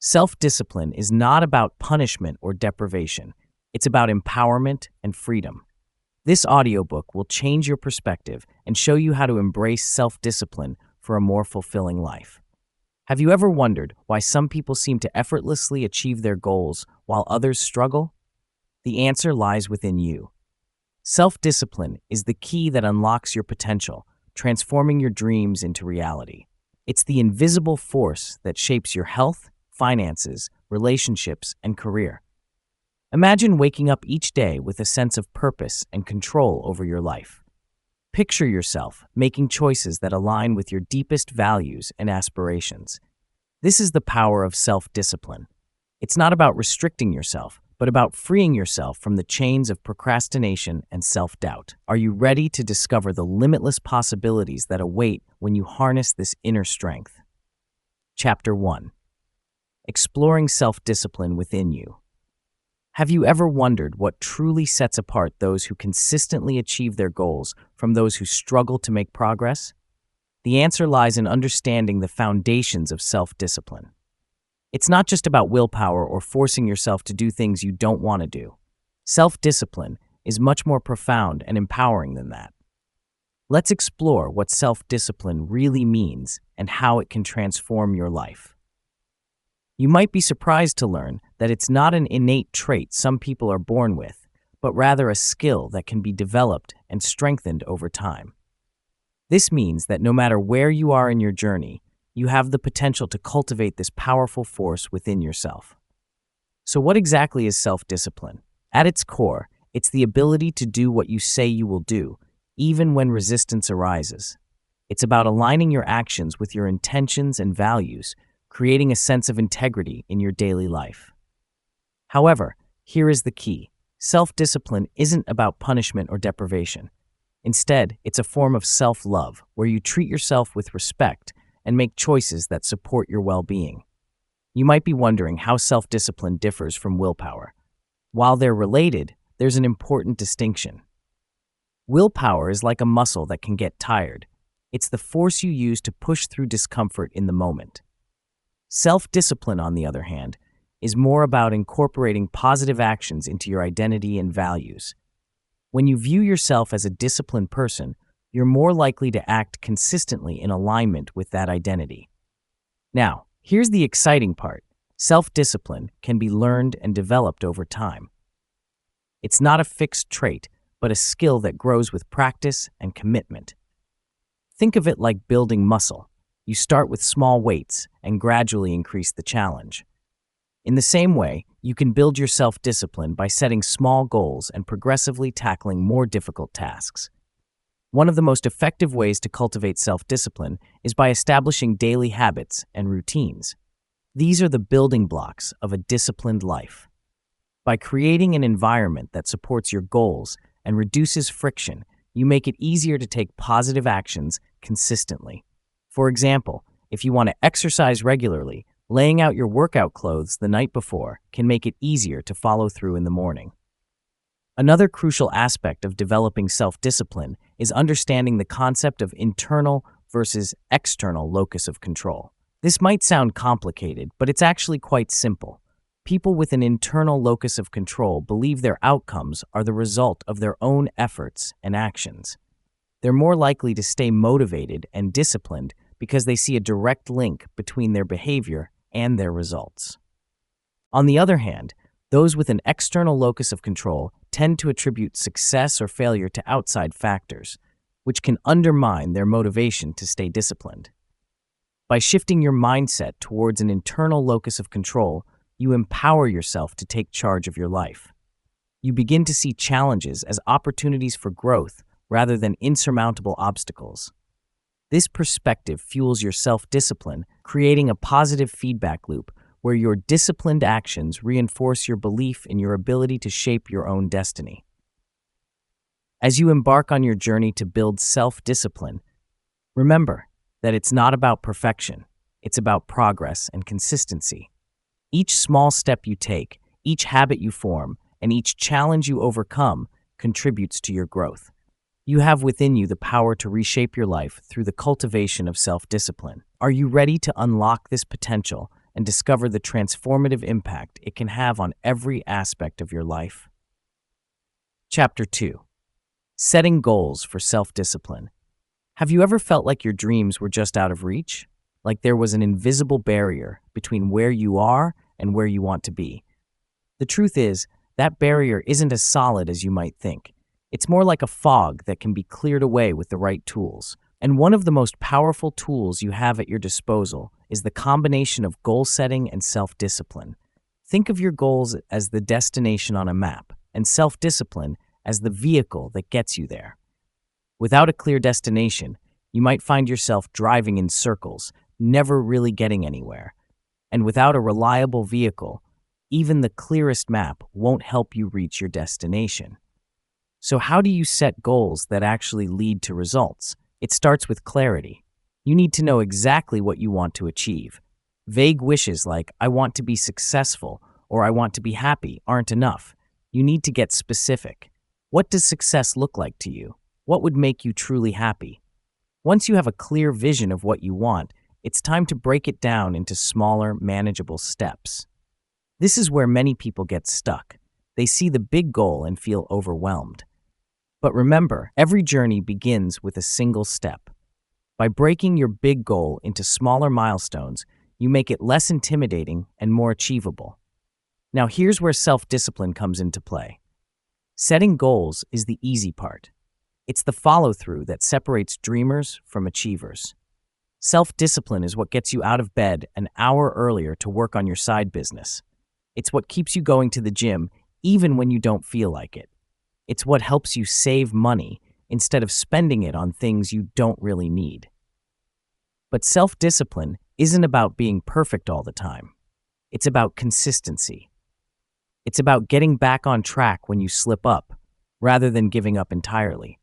Self-discipline is not about punishment or deprivation. It's about empowerment and freedom. This audiobook will change your perspective and show you how to embrace self-discipline for a more fulfilling life. Have you ever wondered why some people seem to effortlessly achieve their goals while others struggle? The answer lies within you. Self-discipline is the key that unlocks your potential, transforming your dreams into reality. It's the invisible force that shapes your health, finances, relationships, and career. Imagine waking up each day with a sense of purpose and control over your life. Picture yourself making choices that align with your deepest values and aspirations. This is the power of self-discipline. It's not about restricting yourself, but about freeing yourself from the chains of procrastination and self-doubt. Are you ready to discover the limitless possibilities that await when you harness this inner strength? Chapter 1. Exploring self-discipline within you. Have you ever wondered what truly sets apart those who consistently achieve their goals from those who struggle to make progress? The answer lies in understanding the foundations of self-discipline. It's not just about willpower or forcing yourself to do things you don't want to do. Self-discipline is much more profound and empowering than that. Let's explore what self-discipline really means and how it can transform your life. You might be surprised to learn that it's not an innate trait some people are born with, but rather a skill that can be developed and strengthened over time. This means that no matter where you are in your journey, you have the potential to cultivate this powerful force within yourself. So what exactly is self-discipline? At its core, it's the ability to do what you say you will do, even when resistance arises. It's about aligning your actions with your intentions and values, creating a sense of integrity in your daily life. However, here is the key. Self-discipline isn't about punishment or deprivation. Instead, it's a form of self-love where you treat yourself with respect and make choices that support your well-being. You might be wondering how self-discipline differs from willpower. While they're related, there's an important distinction. Willpower is like a muscle that can get tired. It's the force you use to push through discomfort in the moment. Self-discipline, on the other hand, is more about incorporating positive actions into your identity and values. When you view yourself as a disciplined person, you're more likely to act consistently in alignment with that identity. Now, here's the exciting part. Self-discipline can be learned and developed over time. It's not a fixed trait, but a skill that grows with practice and commitment. Think of it like building muscle. You start with small weights and gradually increase the challenge. In the same way, you can build your self-discipline by setting small goals and progressively tackling more difficult tasks. One of the most effective ways to cultivate self-discipline is by establishing daily habits and routines. These are the building blocks of a disciplined life. By creating an environment that supports your goals and reduces friction, you make it easier to take positive actions consistently. For example, if you want to exercise regularly, laying out your workout clothes the night before can make it easier to follow through in the morning. Another crucial aspect of developing self-discipline is understanding the concept of internal versus external locus of control. This might sound complicated, but it's actually quite simple. People with an internal locus of control believe their outcomes are the result of their own efforts and actions. They're more likely to stay motivated and disciplined because they see a direct link between their behavior and their results. On the other hand, those with an external locus of control tend to attribute success or failure to outside factors, which can undermine their motivation to stay disciplined. By shifting your mindset towards an internal locus of control, you empower yourself to take charge of your life. You begin to see challenges as opportunities for growth rather than insurmountable obstacles. This perspective fuels your self-discipline, creating a positive feedback loop where your disciplined actions reinforce your belief in your ability to shape your own destiny. As you embark on your journey to build self-discipline, remember that it's not about perfection, it's about progress and consistency. Each small step you take, each habit you form, and each challenge you overcome contributes to your growth. You have within you the power to reshape your life through the cultivation of self-discipline. Are you ready to unlock this potential and discover the transformative impact it can have on every aspect of your life. Chapter 2. Setting Goals for Self-Discipline. Have you ever felt like your dreams were just out of reach? Like there was an invisible barrier between where you are and where you want to be? The truth is, that barrier isn't as solid as you might think. It's more like a fog that can be cleared away with the right tools. And one of the most powerful tools you have at your disposal is the combination of goal setting and self-discipline. Think of your goals as the destination on a map, and self-discipline as the vehicle that gets you there. Without a clear destination, you might find yourself driving in circles, never really getting anywhere. And without a reliable vehicle, even the clearest map won't help you reach your destination. So how do you set goals that actually lead to results? It starts with clarity. You need to know exactly what you want to achieve. Vague wishes like, I want to be successful or I want to be happy aren't enough. You need to get specific. What does success look like to you? What would make you truly happy? Once you have a clear vision of what you want, it's time to break it down into smaller, manageable steps. This is where many people get stuck. They see the big goal and feel overwhelmed. But remember, every journey begins with a single step. By breaking your big goal into smaller milestones, you make it less intimidating and more achievable. Now here's where self-discipline comes into play. Setting goals is the easy part. It's the follow-through that separates dreamers from achievers. Self-discipline is what gets you out of bed an hour earlier to work on your side business. It's what keeps you going to the gym even when you don't feel like it. It's what helps you save money instead of spending it on things you don't really need. But self-discipline isn't about being perfect all the time. It's about consistency. It's about getting back on track when you slip up, rather than giving up entirely.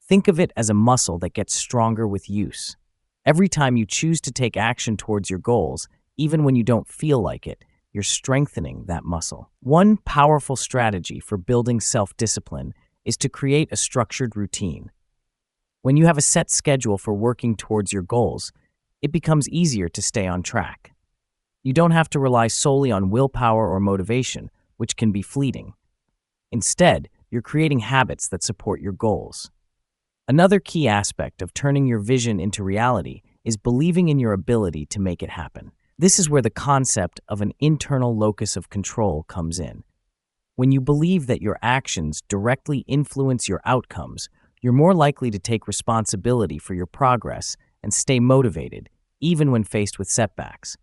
Think of it as a muscle that gets stronger with use. Every time you choose to take action towards your goals, even when you don't feel like it, you're strengthening that muscle. One powerful strategy for building self-discipline is to create a structured routine. When you have a set schedule for working towards your goals, it becomes easier to stay on track. You don't have to rely solely on willpower or motivation, which can be fleeting. Instead, you're creating habits that support your goals. Another key aspect of turning your vision into reality is believing in your ability to make it happen. This is where the concept of an internal locus of control comes in. When you believe that your actions directly influence your outcomes, you're more likely to take responsibility for your progress and stay motivated, even when faced with setbacks.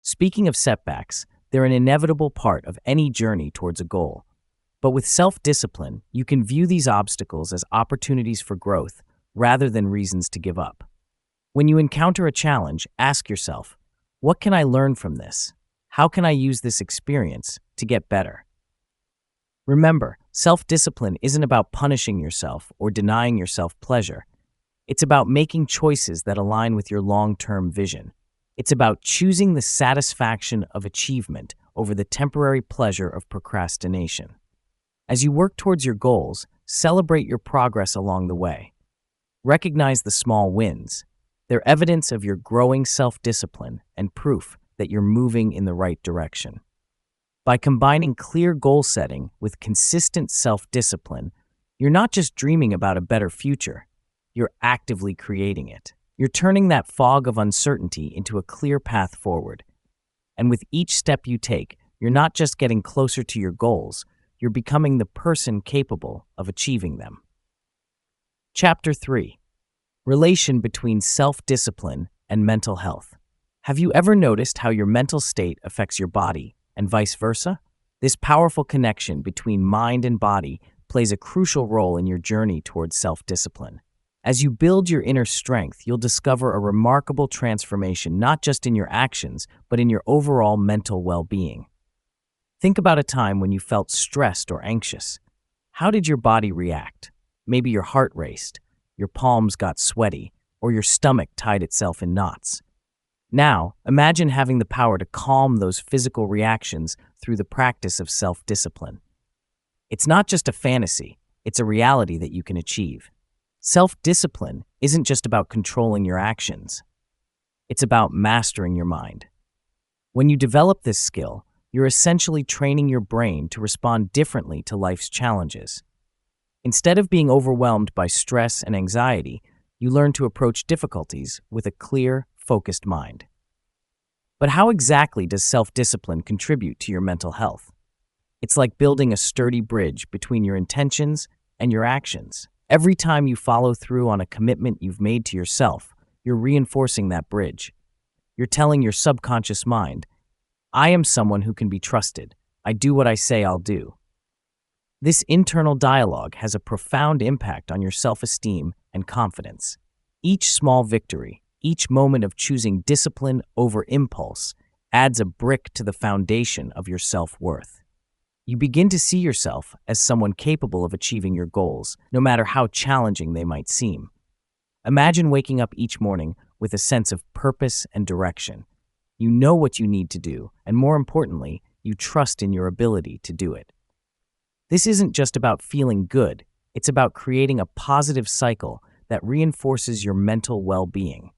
Speaking of setbacks, they're an inevitable part of any journey towards a goal. But with self-discipline, you can view these obstacles as opportunities for growth rather than reasons to give up. When you encounter a challenge, ask yourself, what can I learn from this? How can I use this experience to get better? Remember, self-discipline isn't about punishing yourself or denying yourself pleasure. It's about making choices that align with your long-term vision. It's about choosing the satisfaction of achievement over the temporary pleasure of procrastination. As you work towards your goals, celebrate your progress along the way. Recognize the small wins. They're evidence of your growing self-discipline and proof that you're moving in the right direction. By combining clear goal setting with consistent self-discipline, you're not just dreaming about a better future, you're actively creating it. You're turning that fog of uncertainty into a clear path forward. And with each step you take, you're not just getting closer to your goals, you're becoming the person capable of achieving them. Chapter 3. Relation between self-discipline and mental health. Have you ever noticed how your mental state affects your body and vice versa? This powerful connection between mind and body plays a crucial role in your journey towards self-discipline. As you build your inner strength, you'll discover a remarkable transformation not just in your actions, but in your overall mental well-being. Think about a time when you felt stressed or anxious. How did your body react? Maybe your heart raced, your palms got sweaty, or your stomach tied itself in knots. Now, imagine having the power to calm those physical reactions through the practice of self-discipline. It's not just a fantasy, it's a reality that you can achieve. Self-discipline isn't just about controlling your actions. It's about mastering your mind. When you develop this skill, you're essentially training your brain to respond differently to life's challenges. Instead of being overwhelmed by stress and anxiety, you learn to approach difficulties with a clear, focused mind. But how exactly does self-discipline contribute to your mental health? It's like building a sturdy bridge between your intentions and your actions. Every time you follow through on a commitment you've made to yourself, you're reinforcing that bridge. You're telling your subconscious mind, I am someone who can be trusted. I do what I say I'll do. This internal dialogue has a profound impact on your self-esteem and confidence. Each small victory, each moment of choosing discipline over impulse, adds a brick to the foundation of your self-worth. You begin to see yourself as someone capable of achieving your goals, no matter how challenging they might seem. Imagine waking up each morning with a sense of purpose and direction. You know what you need to do, and more importantly, you trust in your ability to do it. This isn't just about feeling good, it's about creating a positive cycle that reinforces your mental well-being.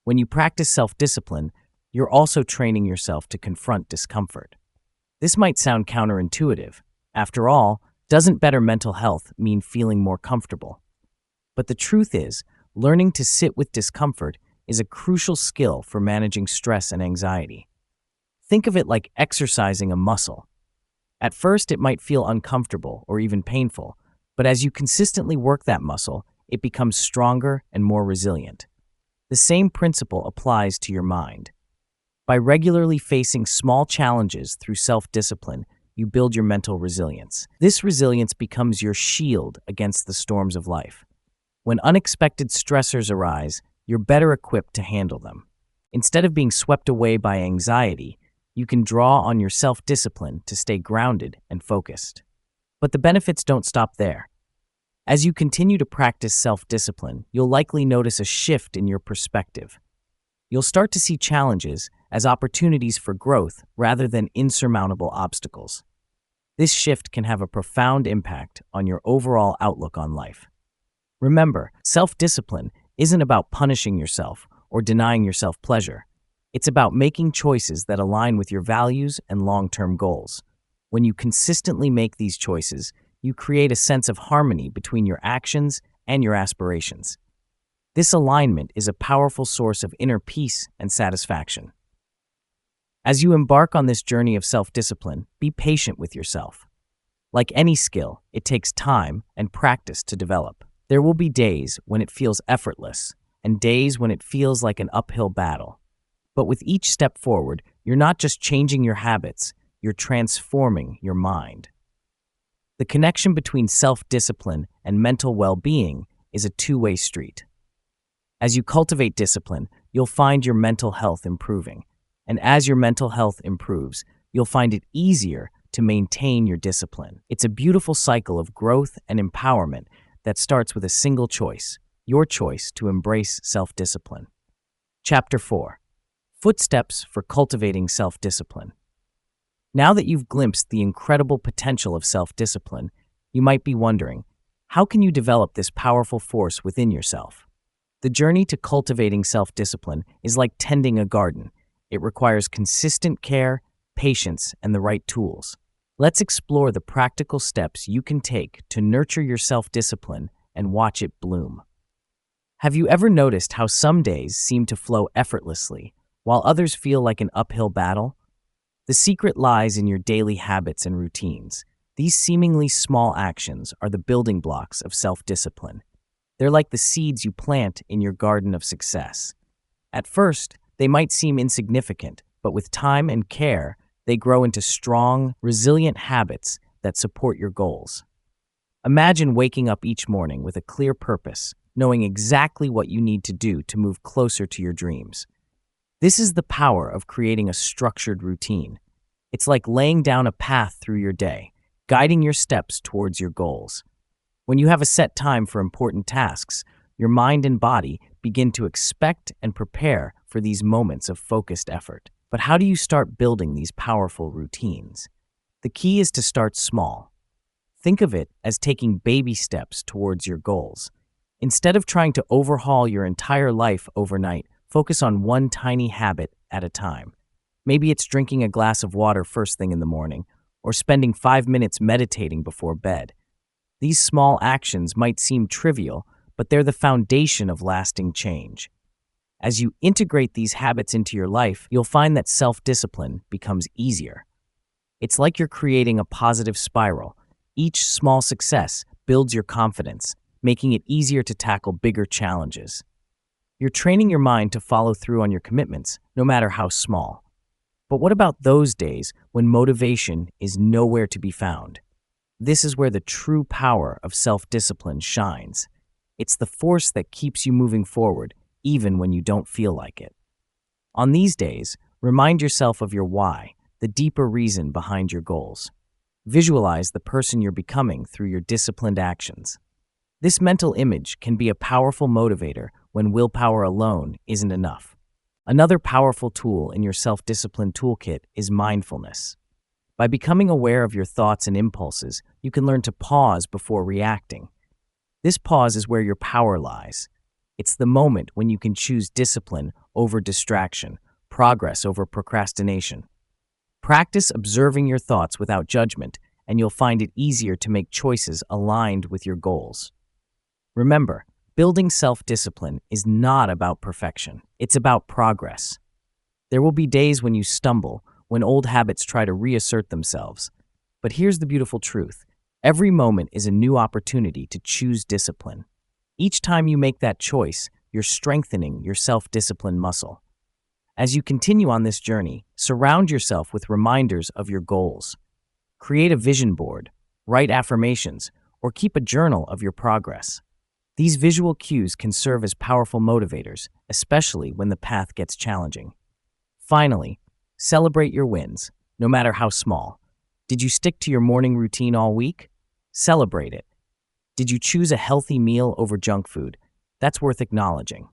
When you practice self-discipline, you're also training yourself to confront discomfort. This might sound counterintuitive. After all, doesn't better mental health mean feeling more comfortable? But the truth is, learning to sit with discomfort is a crucial skill for managing stress and anxiety. Think of it like exercising a muscle. At first, it might feel uncomfortable or even painful, but as you consistently work that muscle, it becomes stronger and more resilient. The same principle applies to your mind. By regularly facing small challenges through self-discipline, you build your mental resilience. This resilience becomes your shield against the storms of life. When unexpected stressors arise, you're better equipped to handle them. Instead of being swept away by anxiety, you can draw on your self-discipline to stay grounded and focused. But the benefits don't stop there. As you continue to practice self-discipline, you'll likely notice a shift in your perspective. You'll start to see challenges as opportunities for growth rather than insurmountable obstacles. This shift can have a profound impact on your overall outlook on life. Remember, self-discipline isn't about punishing yourself or denying yourself pleasure. It's about making choices that align with your values and long-term goals. When you consistently make these choices, you create a sense of harmony between your actions and your aspirations. This alignment is a powerful source of inner peace and satisfaction. As you embark on this journey of self-discipline, be patient with yourself. Like any skill, it takes time and practice to develop. There will be days when it feels effortless, and days when it feels like an uphill battle. But with each step forward, you're not just changing your habits, you're transforming your mind. The connection between self-discipline and mental well-being is a two-way street. As you cultivate discipline, you'll find your mental health improving. And as your mental health improves, you'll find it easier to maintain your discipline. It's a beautiful cycle of growth and empowerment that starts with a single choice, your choice to embrace self-discipline. Chapter 4. Footsteps for cultivating self-discipline. Now that you've glimpsed the incredible potential of self-discipline, you might be wondering, how can you develop this powerful force within yourself? The journey to cultivating self-discipline is like tending a garden. It requires consistent care, patience, and the right tools. Let's explore the practical steps you can take to nurture your self-discipline and watch it bloom. Have you ever noticed how some days seem to flow effortlessly, while others feel like an uphill battle? The secret lies in your daily habits and routines. These seemingly small actions are the building blocks of self-discipline. They're like the seeds you plant in your garden of success. At first, they might seem insignificant, but with time and care, they grow into strong, resilient habits that support your goals. Imagine waking up each morning with a clear purpose, knowing exactly what you need to do to move closer to your dreams. This is the power of creating a structured routine. It's like laying down a path through your day, guiding your steps towards your goals. When you have a set time for important tasks, your mind and body begin to expect and prepare for these moments of focused effort. But how do you start building these powerful routines? The key is to start small. Think of it as taking baby steps towards your goals. Instead of trying to overhaul your entire life overnight, focus on one tiny habit at a time. Maybe it's drinking a glass of water first thing in the morning, or spending 5 minutes meditating before bed. These small actions might seem trivial, but they're the foundation of lasting change. As you integrate these habits into your life, you'll find that self-discipline becomes easier. It's like you're creating a positive spiral. Each small success builds your confidence, making it easier to tackle bigger challenges. You're training your mind to follow through on your commitments, no matter how small. But what about those days when motivation is nowhere to be found? This is where the true power of self-discipline shines. It's the force that keeps you moving forward, even when you don't feel like it. On these days, remind yourself of your why, the deeper reason behind your goals. Visualize the person you're becoming through your disciplined actions. This mental image can be a powerful motivator when willpower alone isn't enough. Another powerful tool in your self-discipline toolkit is mindfulness. By becoming aware of your thoughts and impulses, you can learn to pause before reacting. This pause is where your power lies. It's the moment when you can choose discipline over distraction, progress over procrastination. Practice observing your thoughts without judgment, and you'll find it easier to make choices aligned with your goals. Remember, building self-discipline is not about perfection. It's about progress. There will be days when you stumble, when old habits try to reassert themselves. But here's the beautiful truth. Every moment is a new opportunity to choose discipline. Each time you make that choice, you're strengthening your self-discipline muscle. As you continue on this journey, surround yourself with reminders of your goals. Create a vision board, write affirmations, or keep a journal of your progress. These visual cues can serve as powerful motivators, especially when the path gets challenging. Finally, celebrate your wins, no matter how small. Did you stick to your morning routine all week? Celebrate it. Did you choose a healthy meal over junk food? That's worth acknowledging.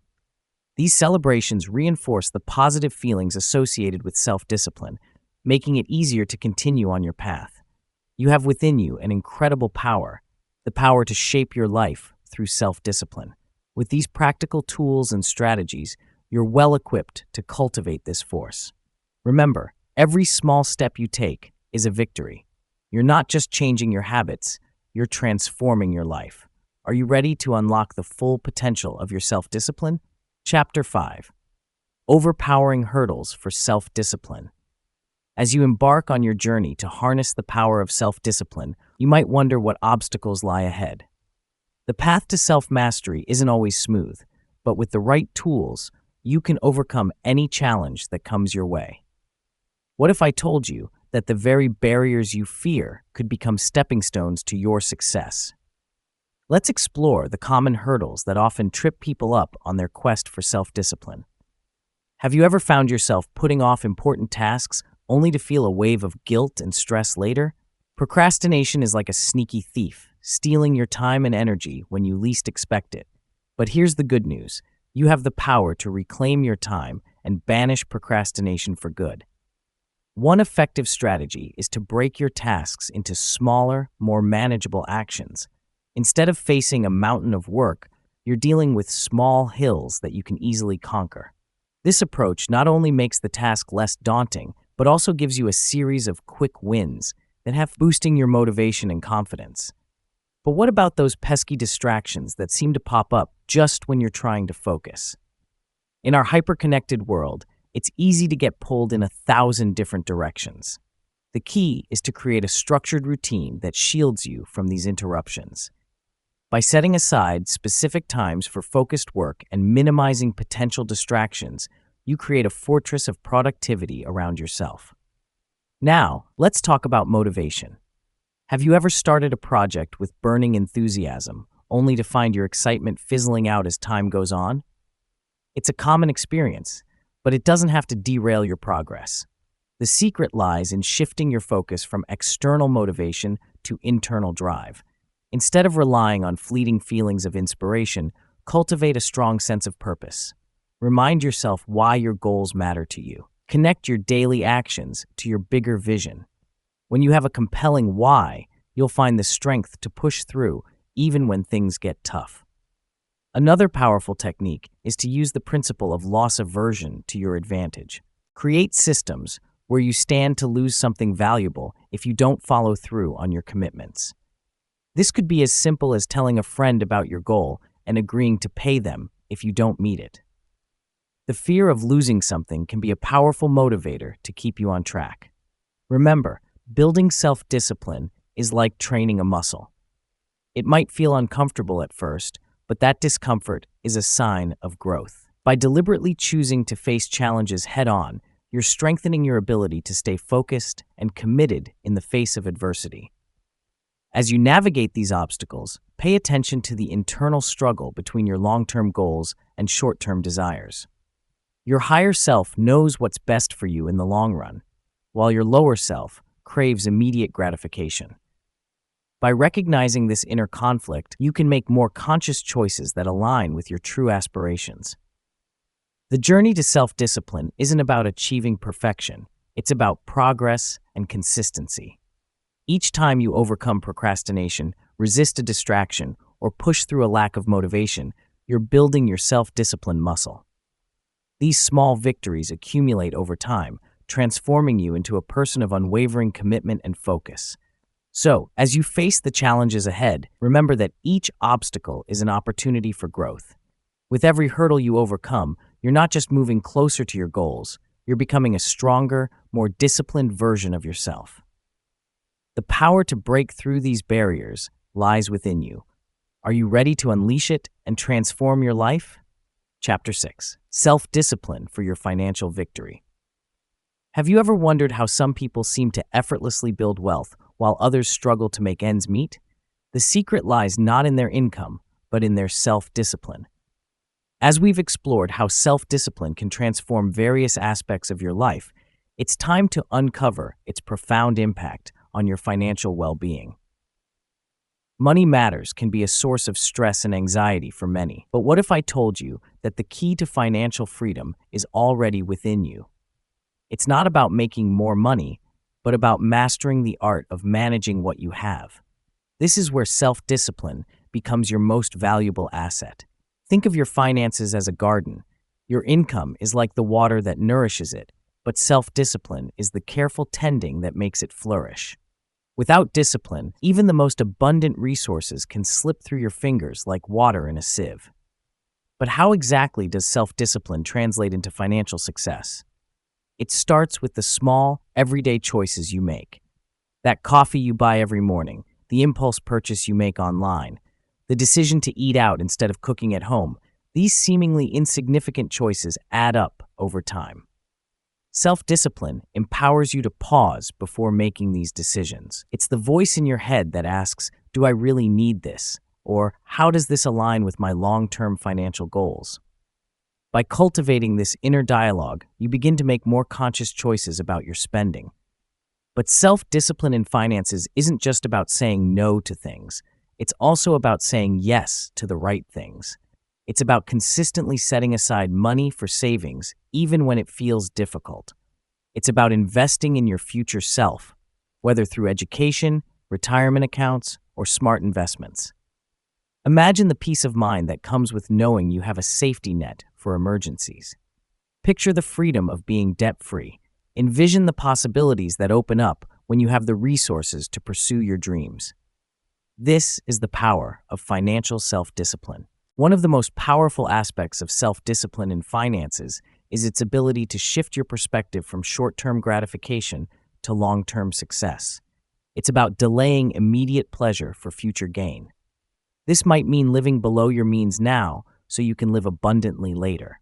These celebrations reinforce the positive feelings associated with self-discipline, making it easier to continue on your path. You have within you an incredible power, the power to shape your life through self-discipline. With these practical tools and strategies, you're well equipped to cultivate this force. Remember, every small step you take is a victory. You're not just changing your habits, you're transforming your life. Are you ready to unlock the full potential of your self-discipline? Chapter 5. Overpowering Hurdles for Self-Discipline. As you embark on your journey to harness the power of self-discipline, you might wonder what obstacles lie ahead. The path to self-mastery isn't always smooth, but with the right tools, you can overcome any challenge that comes your way. What if I told you that the very barriers you fear could become stepping stones to your success? Let's explore the common hurdles that often trip people up on their quest for self-discipline. Have you ever found yourself putting off important tasks only to feel a wave of guilt and stress later? Procrastination is like a sneaky thief, stealing your time and energy when you least expect it. But here's the good news. You have the power to reclaim your time and banish procrastination for good. One effective strategy is to break your tasks into smaller, more manageable actions. Instead of facing a mountain of work, you're dealing with small hills that you can easily conquer. This approach not only makes the task less daunting, but also gives you a series of quick wins that have boosting your motivation and confidence. But what about those pesky distractions that seem to pop up just when you're trying to focus? In our hyper-connected world, it's easy to get pulled in 1,000 different directions. The key is to create a structured routine that shields you from these interruptions. By setting aside specific times for focused work and minimizing potential distractions, you create a fortress of productivity around yourself. Now, let's talk about motivation. Have you ever started a project with burning enthusiasm, only to find your excitement fizzling out as time goes on? It's a common experience, but it doesn't have to derail your progress. The secret lies in shifting your focus from external motivation to internal drive. Instead of relying on fleeting feelings of inspiration, cultivate a strong sense of purpose. Remind yourself why your goals matter to you. Connect your daily actions to your bigger vision. When you have a compelling why, you'll find the strength to push through even when things get tough. Another powerful technique is to use the principle of loss aversion to your advantage. Create systems where you stand to lose something valuable if you don't follow through on your commitments. This could be as simple as telling a friend about your goal and agreeing to pay them if you don't meet it. The fear of losing something can be a powerful motivator to keep you on track. Remember, building self-discipline is like training a muscle. It might feel uncomfortable at first, but that discomfort is a sign of growth. By deliberately choosing to face challenges head-on, you're strengthening your ability to stay focused and committed in the face of adversity. As you navigate these obstacles, pay attention to the internal struggle between your long-term goals and short-term desires. Your higher self knows what's best for you in the long run, while your lower self craves immediate gratification. By recognizing this inner conflict, you can make more conscious choices that align with your true aspirations. The journey to self-discipline isn't about achieving perfection, it's about progress and consistency. Each time you overcome procrastination, resist a distraction, or push through a lack of motivation, you're building your self-discipline muscle. These small victories accumulate over time, transforming you into a person of unwavering commitment and focus. So, as you face the challenges ahead, remember that each obstacle is an opportunity for growth. With every hurdle you overcome, you're not just moving closer to your goals, you're becoming a stronger, more disciplined version of yourself. The power to break through these barriers lies within you. Are you ready to unleash it and transform your life? Chapter 6. Self-discipline for your financial victory. Have you ever wondered how some people seem to effortlessly build wealth while others struggle to make ends meet? The secret lies not in their income, but in their self-discipline. As we've explored how self-discipline can transform various aspects of your life, it's time to uncover its profound impact on your financial well-being. Money matters can be a source of stress and anxiety for many, but what if I told you that the key to financial freedom is already within you? It's not about making more money, but about mastering the art of managing what you have. This is where self-discipline becomes your most valuable asset. Think of your finances as a garden. Your income is like the water that nourishes it, but self-discipline is the careful tending that makes it flourish. Without discipline, even the most abundant resources can slip through your fingers like water in a sieve. But how exactly does self-discipline translate into financial success? It starts with the small, everyday choices you make. That coffee you buy every morning, the impulse purchase you make online, the decision to eat out instead of cooking at home, these seemingly insignificant choices add up over time. Self-discipline empowers you to pause before making these decisions. It's the voice in your head that asks, do I really need this? Or how does this align with my long-term financial goals? By cultivating this inner dialogue, you begin to make more conscious choices about your spending. But self-discipline in finances isn't just about saying no to things. It's also about saying yes to the right things. It's about consistently setting aside money for savings, even when it feels difficult. It's about investing in your future self, whether through education, retirement accounts, or smart investments. Imagine the peace of mind that comes with knowing you have a safety net for emergencies. Picture the freedom of being debt-free. Envision the possibilities that open up when you have the resources to pursue your dreams. This is the power of financial self-discipline. One of the most powerful aspects of self-discipline in finances is its ability to shift your perspective from short-term gratification to long-term success. It's about delaying immediate pleasure for future gain. This might mean living below your means now so you can live abundantly later.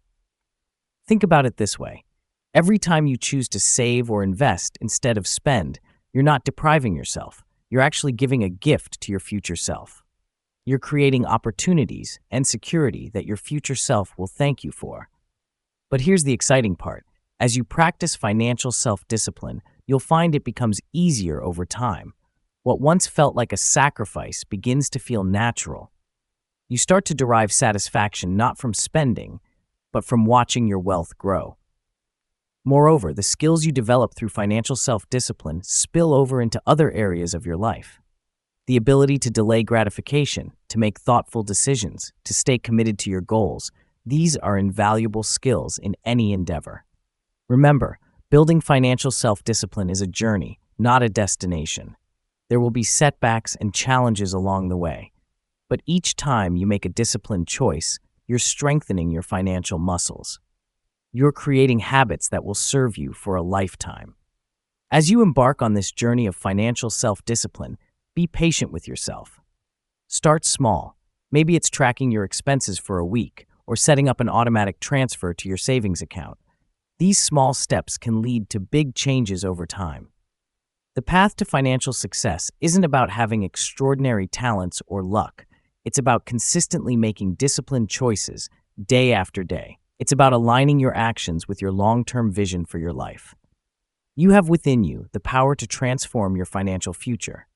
Think about it this way. Every time you choose to save or invest instead of spend, you're not depriving yourself. You're actually giving a gift to your future self. You're creating opportunities and security that your future self will thank you for. But here's the exciting part. As you practice financial self-discipline, you'll find it becomes easier over time. What once felt like a sacrifice begins to feel natural. You start to derive satisfaction not from spending, but from watching your wealth grow. Moreover, the skills you develop through financial self-discipline spill over into other areas of your life. The ability to delay gratification, to make thoughtful decisions, to stay committed to your goals, these are invaluable skills in any endeavor. Remember, Building financial self-discipline is a journey, not a destination. There will be setbacks and challenges along the way. But each time you make a disciplined choice, you're strengthening your financial muscles. You're creating habits that will serve you for a lifetime. As you embark on this journey of financial self-discipline, be patient with yourself. Start small. Maybe it's tracking your expenses for a week or setting up an automatic transfer to your savings account. These small steps can lead to big changes over time. The path to financial success isn't about having extraordinary talents or luck. It's about consistently making disciplined choices day after day. It's about aligning your actions with your long-term vision for your life. You have within you the power to transform your financial future.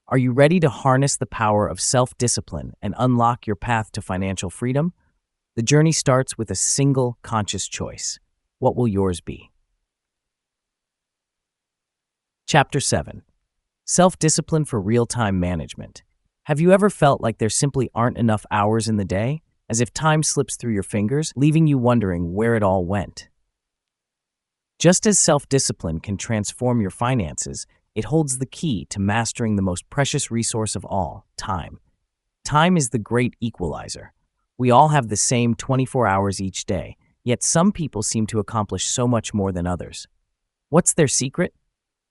Are you ready to harness the power of self-discipline and unlock your path to financial freedom? The journey starts with a single conscious choice. What will yours be? Chapter 7. Self-discipline for real-time management. Have you ever felt like there simply aren't enough hours in the day, as if time slips through your fingers, leaving you wondering where it all went? Just as self-discipline can transform your finances, it holds the key to mastering the most precious resource of all, time. Time is the great equalizer. We all have the same 24 hours each day, yet some people seem to accomplish so much more than others. What's their secret?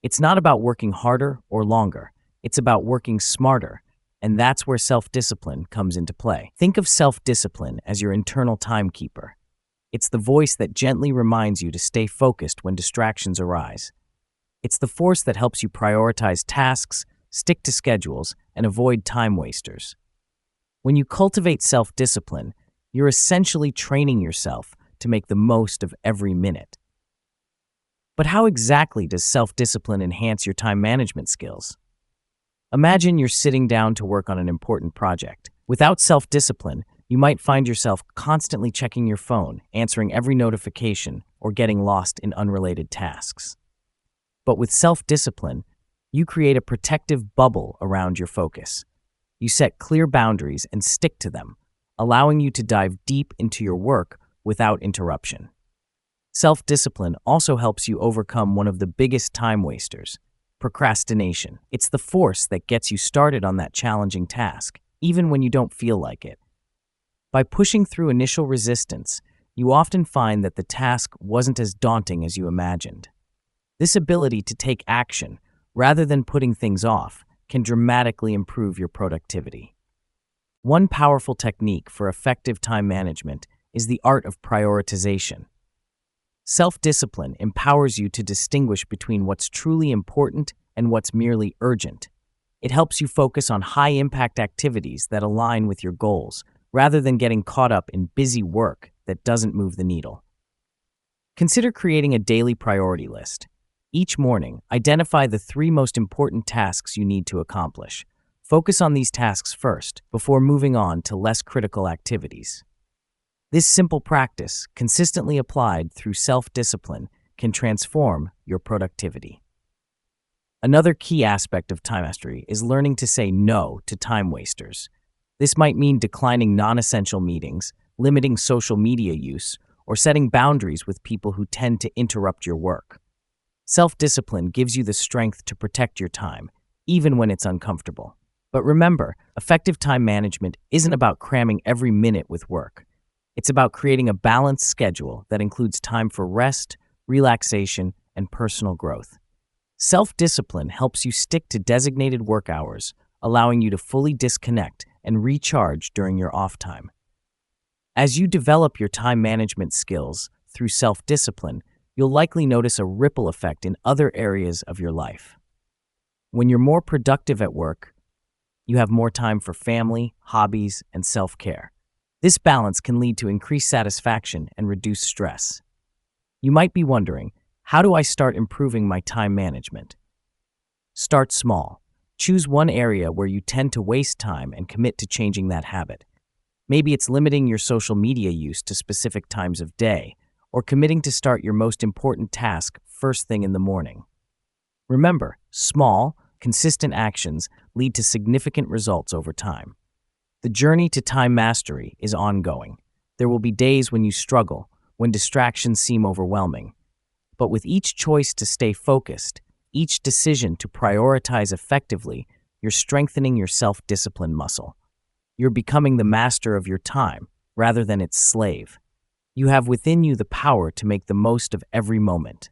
It's not about working harder or longer. It's about working smarter, and that's where self-discipline comes into play. Think of self-discipline as your internal timekeeper. It's the voice that gently reminds you to stay focused when distractions arise. It's the force that helps you prioritize tasks, stick to schedules, and avoid time wasters. When you cultivate self-discipline, you're essentially training yourself to make the most of every minute. But how exactly does self-discipline enhance your time management skills? Imagine you're sitting down to work on an important project. Without self-discipline, you might find yourself constantly checking your phone, answering every notification, or getting lost in unrelated tasks. But with self-discipline, you create a protective bubble around your focus. You set clear boundaries and stick to them, allowing you to dive deep into your work without interruption. Self-discipline also helps you overcome one of the biggest time wasters, procrastination. It's the force that gets you started on that challenging task, even when you don't feel like it. By pushing through initial resistance, you often find that the task wasn't as daunting as you imagined. This ability to take action, rather than putting things off, can dramatically improve your productivity. One powerful technique for effective time management is the art of prioritization. Self-discipline empowers you to distinguish between what's truly important and what's merely urgent. It helps you focus on high-impact activities that align with your goals, rather than getting caught up in busy work that doesn't move the needle. Consider creating a daily priority list. Each morning, identify the 3 most important tasks you need to accomplish. Focus on these tasks first, before moving on to less critical activities. This simple practice, consistently applied through self-discipline, can transform your productivity. Another key aspect of time mastery is learning to say no to time wasters. This might mean declining non-essential meetings, limiting social media use, or setting boundaries with people who tend to interrupt your work. Self-discipline gives you the strength to protect your time, even when it's uncomfortable. But remember, effective time management isn't about cramming every minute with work. It's about creating a balanced schedule that includes time for rest, relaxation, and personal growth. Self-discipline helps you stick to designated work hours, allowing you to fully disconnect and recharge during your off time. As you develop your time management skills through self-discipline, you'll likely notice a ripple effect in other areas of your life. When you're more productive at work, you have more time for family, hobbies, and self-care. This balance can lead to increased satisfaction and reduced stress. You might be wondering, how do I start improving my time management? Start small. Choose one area where you tend to waste time and commit to changing that habit. Maybe it's limiting your social media use to specific times of day, or committing to start your most important task first thing in the morning. Remember, small, consistent actions lead to significant results over time. The journey to time mastery is ongoing. There will be days when you struggle, when distractions seem overwhelming. But with each choice to stay focused, each decision to prioritize effectively, you're strengthening your self-discipline muscle. You're becoming the master of your time rather than its slave. You have within you the power to make the most of every moment.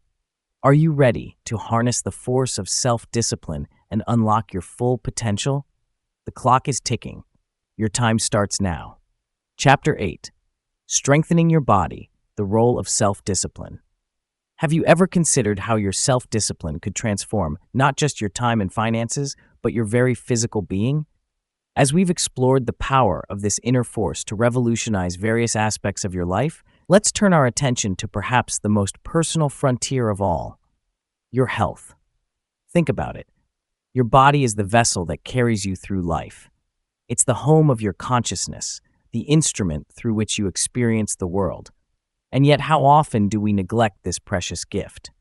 Are you ready to harness the force of self-discipline and unlock your full potential? The clock is ticking. Your time starts now. Chapter 8. Strengthening your body, the role of self-discipline. Have you ever considered how your self-discipline could transform not just your time and finances, but your very physical being? As we've explored the power of this inner force to revolutionize various aspects of your life, let's turn our attention to perhaps the most personal frontier of all, your health. Think about it. Your body is the vessel that carries you through life. It's the home of your consciousness, the instrument through which you experience the world. And yet, how often do we neglect this precious gift?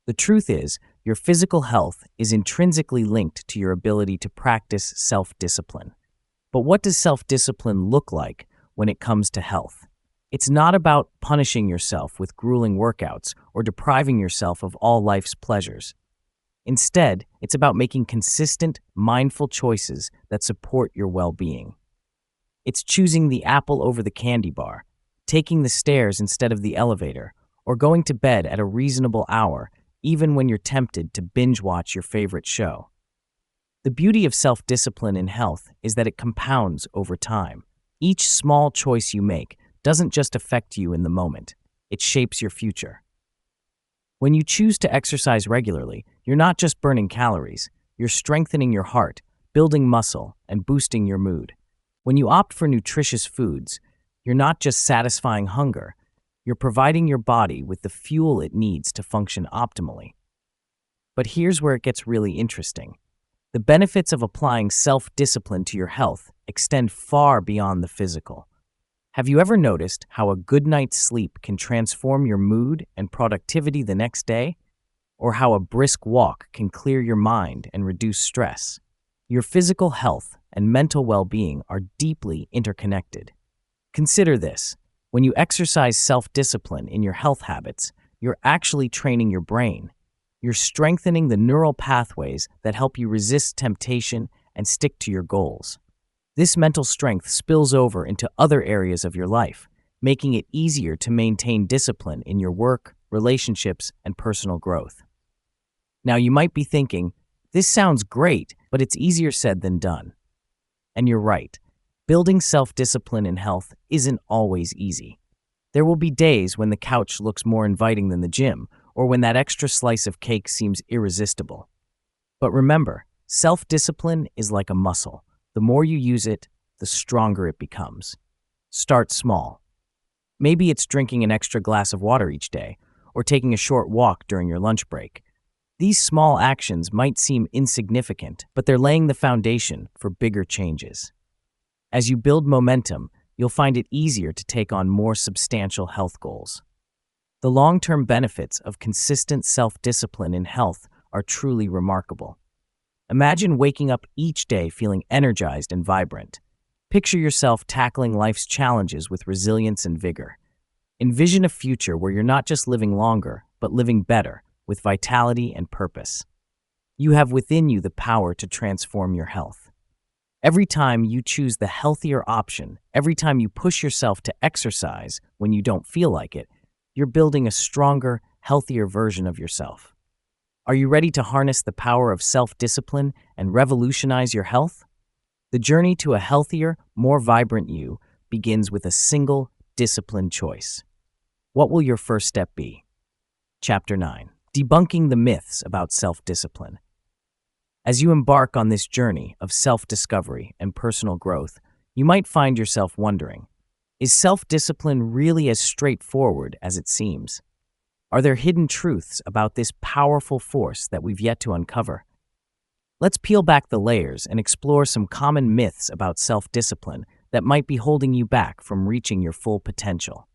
The truth is, your physical health is intrinsically linked to your ability to practice self-discipline. But what does self-discipline look like when it comes to health? It's not about punishing yourself with grueling workouts or depriving yourself of all life's pleasures. Instead, it's about making consistent, mindful choices that support your well-being. It's choosing the apple over the candy bar, taking the stairs instead of the elevator, or going to bed at a reasonable hour, even when you're tempted to binge-watch your favorite show. The beauty of self-discipline in health is that it compounds over time. Each small choice you make doesn't just affect you in the moment, it shapes your future. When you choose to exercise regularly, you're not just burning calories, you're strengthening your heart, building muscle, and boosting your mood. When you opt for nutritious foods, you're not just satisfying hunger, you're providing your body with the fuel it needs to function optimally. But here's where it gets really interesting. The benefits of applying self-discipline to your health extend far beyond the physical. Have you ever noticed how a good night's sleep can transform your mood and productivity the next day? Or how a brisk walk can clear your mind and reduce stress? Your physical health and mental well-being are deeply interconnected. Consider this. When you exercise self-discipline in your health habits, you're actually training your brain. You're strengthening the neural pathways that help you resist temptation and stick to your goals. This mental strength spills over into other areas of your life, making it easier to maintain discipline in your work, relationships, and personal growth. Now, you might be thinking, this sounds great, but it's easier said than done. And you're right. Building self-discipline in health isn't always easy. There will be days when the couch looks more inviting than the gym, or when that extra slice of cake seems irresistible. But remember, self-discipline is like a muscle. The more you use it, the stronger it becomes. Start small. Maybe it's drinking an extra glass of water each day, or taking a short walk during your lunch break. These small actions might seem insignificant, but they're laying the foundation for bigger changes. As you build momentum, you'll find it easier to take on more substantial health goals. The long-term benefits of consistent self-discipline in health are truly remarkable. Imagine waking up each day feeling energized and vibrant. Picture yourself tackling life's challenges with resilience and vigor. Envision a future where you're not just living longer, but living better, with vitality and purpose. You have within you the power to transform your health. Every time you choose the healthier option, every time you push yourself to exercise when you don't feel like it, you're building a stronger, healthier version of yourself. Are you ready to harness the power of self-discipline and revolutionize your health? The journey to a healthier, more vibrant you begins with a single, disciplined choice. What will your first step be? Chapter 9. Debunking the myths about self-discipline. As you embark on this journey of self-discovery and personal growth, you might find yourself wondering, is self-discipline really as straightforward as it seems? Are there hidden truths about this powerful force that we've yet to uncover? Let's peel back the layers and explore some common myths about self-discipline that might be holding you back from reaching your full potential.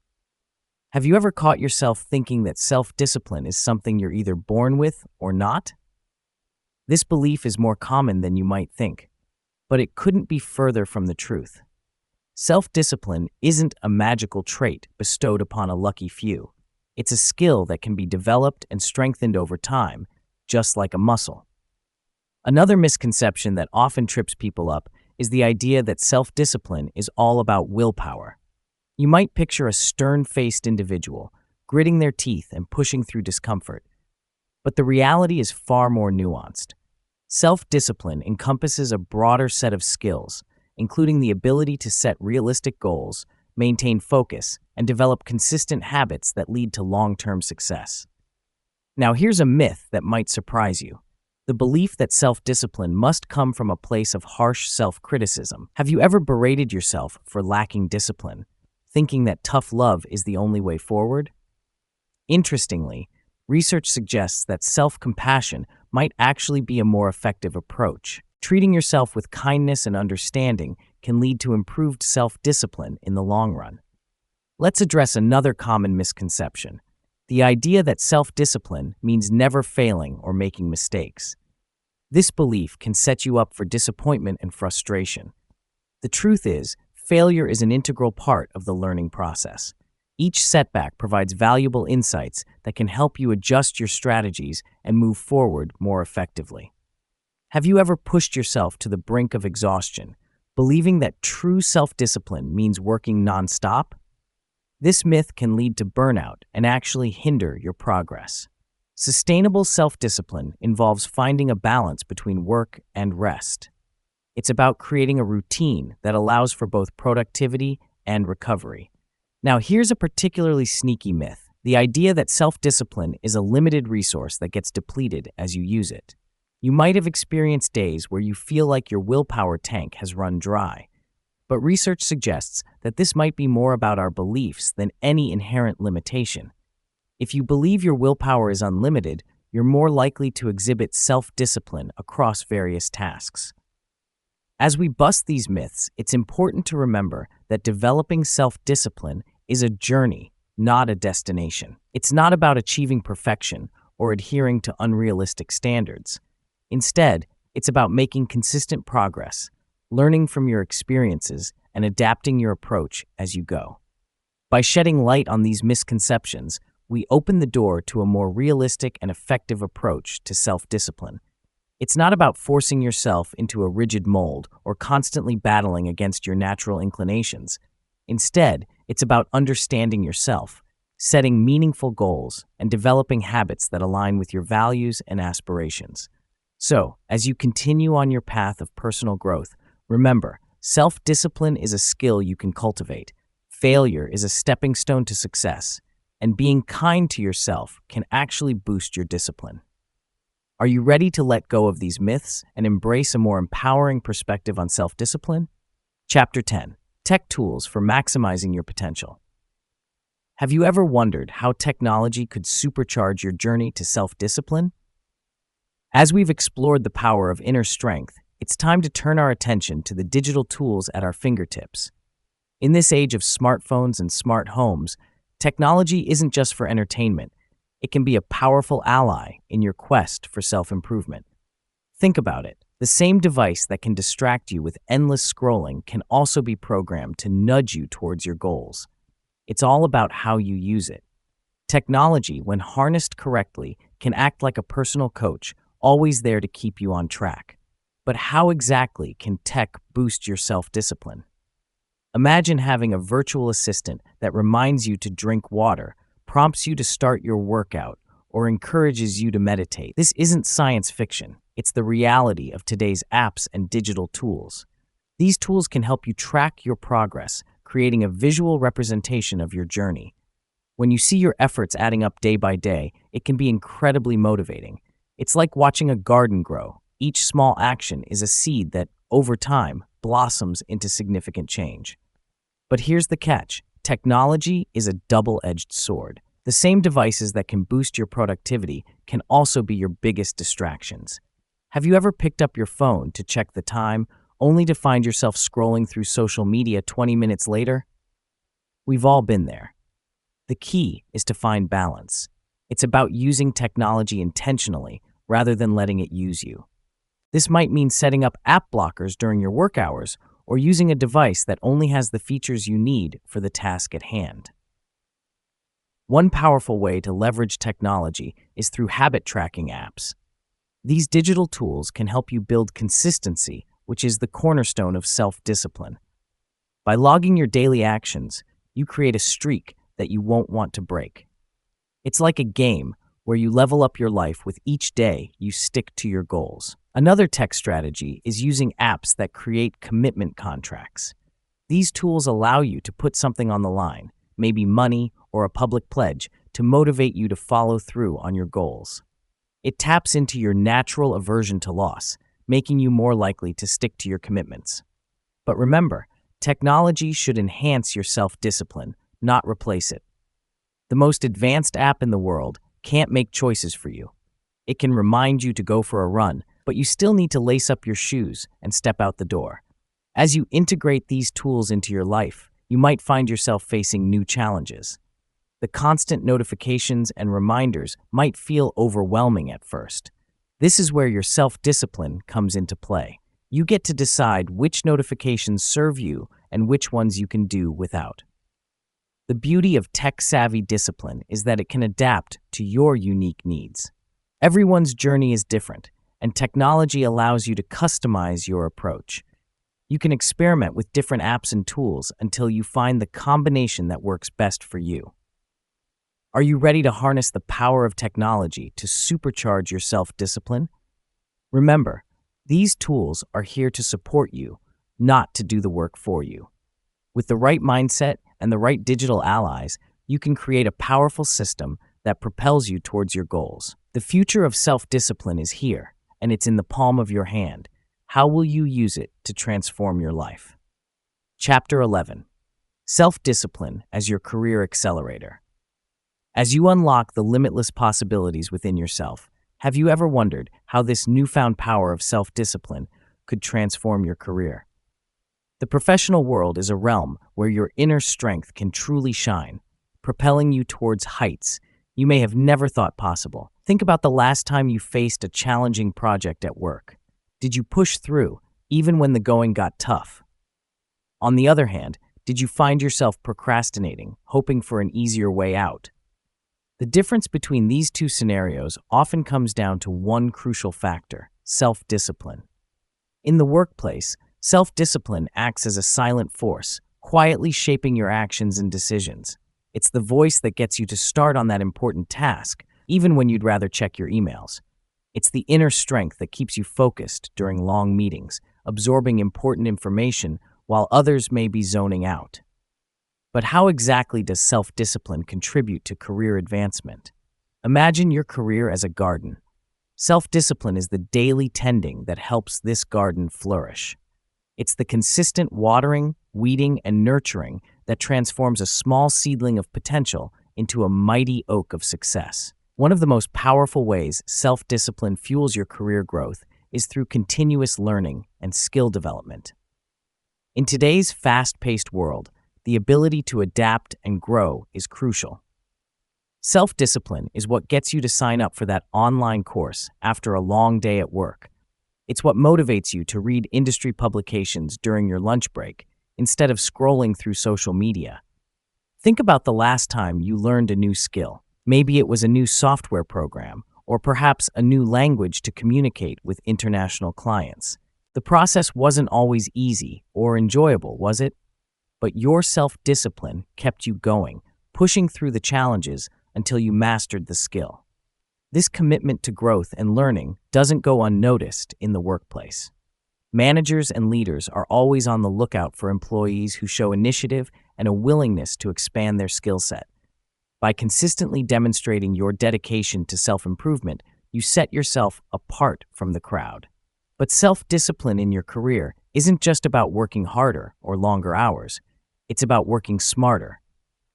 Have you ever caught yourself thinking that self-discipline is something you're either born with or not? This belief is more common than you might think, but it couldn't be further from the truth. Self-discipline isn't a magical trait bestowed upon a lucky few. It's a skill that can be developed and strengthened over time, just like a muscle. Another misconception that often trips people up is the idea that self-discipline is all about willpower. You might picture a stern-faced individual, gritting their teeth and pushing through discomfort. But the reality is far more nuanced. Self-discipline encompasses a broader set of skills, including the ability to set realistic goals, maintain focus, and develop consistent habits that lead to long-term success. Now, here's a myth that might surprise you: the belief that self-discipline must come from a place of harsh self-criticism. Have you ever berated yourself for lacking discipline, thinking that tough love is the only way forward? Interestingly, research suggests that self-compassion might actually be a more effective approach. Treating yourself with kindness and understanding can lead to improved self-discipline in the long run. Let's address another common misconception: the idea that self-discipline means never failing or making mistakes. This belief can set you up for disappointment and frustration. The truth is, failure is an integral part of the learning process. Each setback provides valuable insights that can help you adjust your strategies and move forward more effectively. Have you ever pushed yourself to the brink of exhaustion, believing that true self-discipline means working nonstop? This myth can lead to burnout and actually hinder your progress. Sustainable self-discipline involves finding a balance between work and rest. It's about creating a routine that allows for both productivity and recovery. Now, here's a particularly sneaky myth: the idea that self-discipline is a limited resource that gets depleted as you use it. You might have experienced days where you feel like your willpower tank has run dry. But research suggests that this might be more about our beliefs than any inherent limitation. If you believe your willpower is unlimited, you're more likely to exhibit self-discipline across various tasks. As we bust these myths, it's important to remember that developing self-discipline is a journey, not a destination. It's not about achieving perfection or adhering to unrealistic standards. Instead, it's about making consistent progress, learning from your experiences, and adapting your approach as you go. By shedding light on these misconceptions, we open the door to a more realistic and effective approach to self-discipline. It's not about forcing yourself into a rigid mold or constantly battling against your natural inclinations. Instead, it's about understanding yourself, setting meaningful goals, and developing habits that align with your values and aspirations. So, as you continue on your path of personal growth, remember, self-discipline is a skill you can cultivate. Failure is a stepping stone to success, and being kind to yourself can actually boost your discipline. Are you ready to let go of these myths and embrace a more empowering perspective on self-discipline? Chapter 10: Tech Tools for Maximizing Your Potential. Have you ever wondered how technology could supercharge your journey to self-discipline? As we've explored the power of inner strength, it's time to turn our attention to the digital tools at our fingertips. In this age of smartphones and smart homes, technology isn't just for entertainment. It can be a powerful ally in your quest for self-improvement. Think about it. The same device that can distract you with endless scrolling can also be programmed to nudge you towards your goals. It's all about how you use it. Technology, when harnessed correctly, can act like a personal coach, always there to keep you on track. But how exactly can tech boost your self-discipline? Imagine having a virtual assistant that reminds you to drink water, prompts you to start your workout, or encourages you to meditate. This isn't science fiction. It's the reality of today's apps and digital tools. These tools can help you track your progress, creating a visual representation of your journey. When you see your efforts adding up day by day, it can be incredibly motivating. It's like watching a garden grow. Each small action is a seed that, over time, blossoms into significant change. But here's the catch: technology is a double-edged sword. The same devices that can boost your productivity can also be your biggest distractions. Have you ever picked up your phone to check the time, only to find yourself scrolling through social media 20 minutes later? We've all been there. The key is to find balance. It's about using technology intentionally rather than letting it use you. This might mean setting up app blockers during your work hours or using a device that only has the features you need for the task at hand. One powerful way to leverage technology is through habit tracking apps. These digital tools can help you build consistency, which is the cornerstone of self-discipline. By logging your daily actions, you create a streak that you won't want to break. It's like a game where you level up your life with each day you stick to your goals. Another tech strategy is using apps that create commitment contracts. These tools allow you to put something on the line, maybe money or a public pledge, to motivate you to follow through on your goals. It taps into your natural aversion to loss, making you more likely to stick to your commitments. But remember, technology should enhance your self-discipline, not replace it. The most advanced app in the world can't make choices for you. It can remind you to go for a run, but you still need to lace up your shoes and step out the door. As you integrate these tools into your life, you might find yourself facing new challenges. The constant notifications and reminders might feel overwhelming at first. This is where your self-discipline comes into play. You get to decide which notifications serve you and which ones you can do without. The beauty of tech-savvy discipline is that it can adapt to your unique needs. Everyone's journey is different, and technology allows you to customize your approach. You can experiment with different apps and tools until you find the combination that works best for you. Are you ready to harness the power of technology to supercharge your self-discipline? Remember, these tools are here to support you, not to do the work for you. With the right mindset and the right digital allies, you can create a powerful system that propels you towards your goals. The future of self-discipline is here, and it's in the palm of your hand. How will you use it to transform your life? Chapter 11. Self-discipline as your career accelerator. As you unlock the limitless possibilities within yourself, have you ever wondered how this newfound power of self-discipline could transform your career? The professional world is a realm where your inner strength can truly shine, propelling you towards heights you may have never thought possible. Think about the last time you faced a challenging project at work. Did you push through, even when the going got tough? On the other hand, did you find yourself procrastinating, hoping for an easier way out? The difference between these two scenarios often comes down to one crucial factor: self-discipline. In the workplace, self-discipline acts as a silent force, quietly shaping your actions and decisions. It's the voice that gets you to start on that important task, even when you'd rather check your emails. It's the inner strength that keeps you focused during long meetings, absorbing important information while others may be zoning out. But how exactly does self-discipline contribute to career advancement? Imagine your career as a garden. Self-discipline is the daily tending that helps this garden flourish. It's the consistent watering, weeding, and nurturing that transforms a small seedling of potential into a mighty oak of success. One of the most powerful ways self-discipline fuels your career growth is through continuous learning and skill development. In today's fast-paced world, the ability to adapt and grow is crucial. Self-discipline is what gets you to sign up for that online course after a long day at work. It's what motivates you to read industry publications during your lunch break instead of scrolling through social media. Think about the last time you learned a new skill. Maybe it was a new software program, or perhaps a new language to communicate with international clients. The process wasn't always easy or enjoyable, was it? But your self-discipline kept you going, pushing through the challenges until you mastered the skill. This commitment to growth and learning doesn't go unnoticed in the workplace. Managers and leaders are always on the lookout for employees who show initiative and a willingness to expand their skill set. By consistently demonstrating your dedication to self-improvement, you set yourself apart from the crowd. But self-discipline in your career isn't just about working harder or longer hours. It's about working smarter.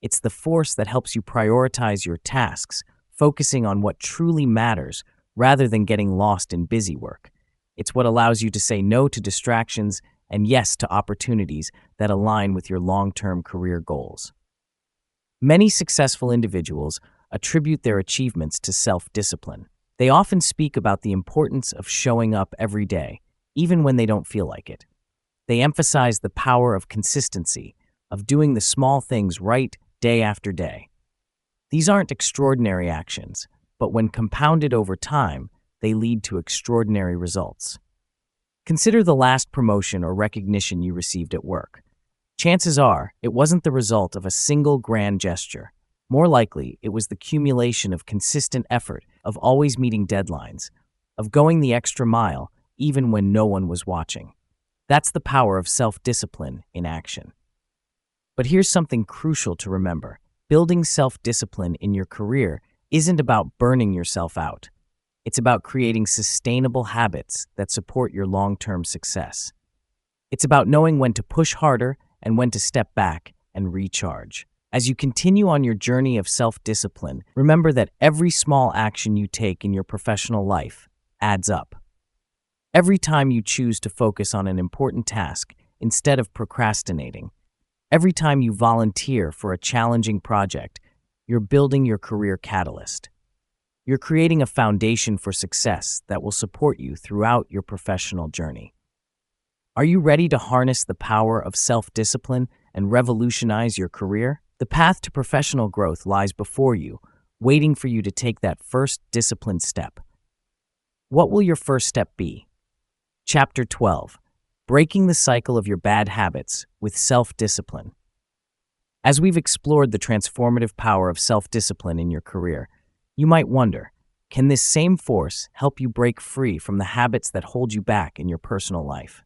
It's the force that helps you prioritize your tasks, focusing on what truly matters rather than getting lost in busy work. It's what allows you to say no to distractions and yes to opportunities that align with your long-term career goals. Many successful individuals attribute their achievements to self-discipline. They often speak about the importance of showing up every day, even when they don't feel like it. They emphasize the power of consistency, of doing the small things right day after day. These aren't extraordinary actions, but when compounded over time, they lead to extraordinary results. Consider the last promotion or recognition you received at work. Chances are, it wasn't the result of a single grand gesture. More likely, it was the accumulation of consistent effort, of always meeting deadlines, of going the extra mile, even when no one was watching. That's the power of self-discipline in action. But here's something crucial to remember. Building self-discipline in your career isn't about burning yourself out. It's about creating sustainable habits that support your long-term success. It's about knowing when to push harder and when to step back and recharge. As you continue on your journey of self-discipline, remember that every small action you take in your professional life adds up. Every time you choose to focus on an important task instead of procrastinating, every time you volunteer for a challenging project, you're building your career catalyst. You're creating a foundation for success that will support you throughout your professional journey. Are you ready to harness the power of self-discipline and revolutionize your career? The path to professional growth lies before you, waiting for you to take that first disciplined step. What will your first step be? Chapter 12. Breaking the cycle of your bad habits with self-discipline. As we've explored the transformative power of self-discipline in your career, you might wonder, can this same force help you break free from the habits that hold you back in your personal life?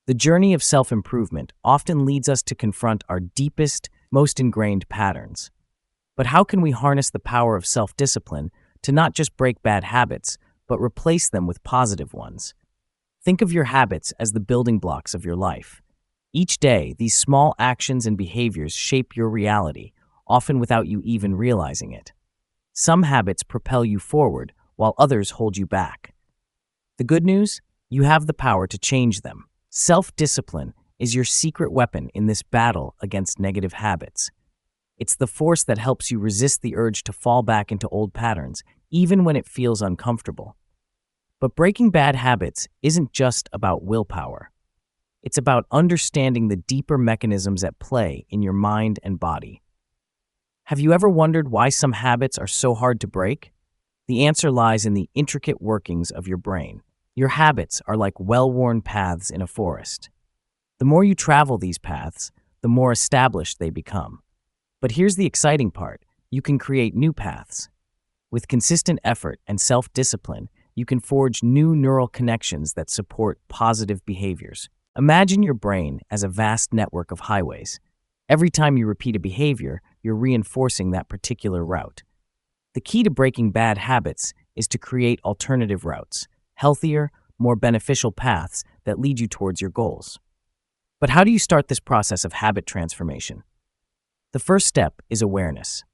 The journey of self-improvement often leads us to confront our deepest, most ingrained patterns. But how can we harness the power of self-discipline to not just break bad habits, but replace them with positive ones? Think of your habits as the building blocks of your life. Each day, these small actions and behaviors shape your reality, often without you even realizing it. Some habits propel you forward, while others hold you back. The good news? You have the power to change them. Self-discipline is your secret weapon in this battle against negative habits. It's the force that helps you resist the urge to fall back into old patterns, even when it feels uncomfortable. But breaking bad habits isn't just about willpower. It's about understanding the deeper mechanisms at play in your mind and body. Have you ever wondered why some habits are so hard to break? The answer lies in the intricate workings of your brain. Your habits are like well-worn paths in a forest. The more you travel these paths, the more established they become. But here's the exciting part. You can create new paths. With consistent effort and self-discipline, you can forge new neural connections that support positive behaviors. Imagine your brain as a vast network of highways. Every time you repeat a behavior, you're reinforcing that particular route. The key to breaking bad habits is to create alternative routes, healthier, more beneficial paths that lead you towards your goals. But how do you start this process of habit transformation? The first step is awareness.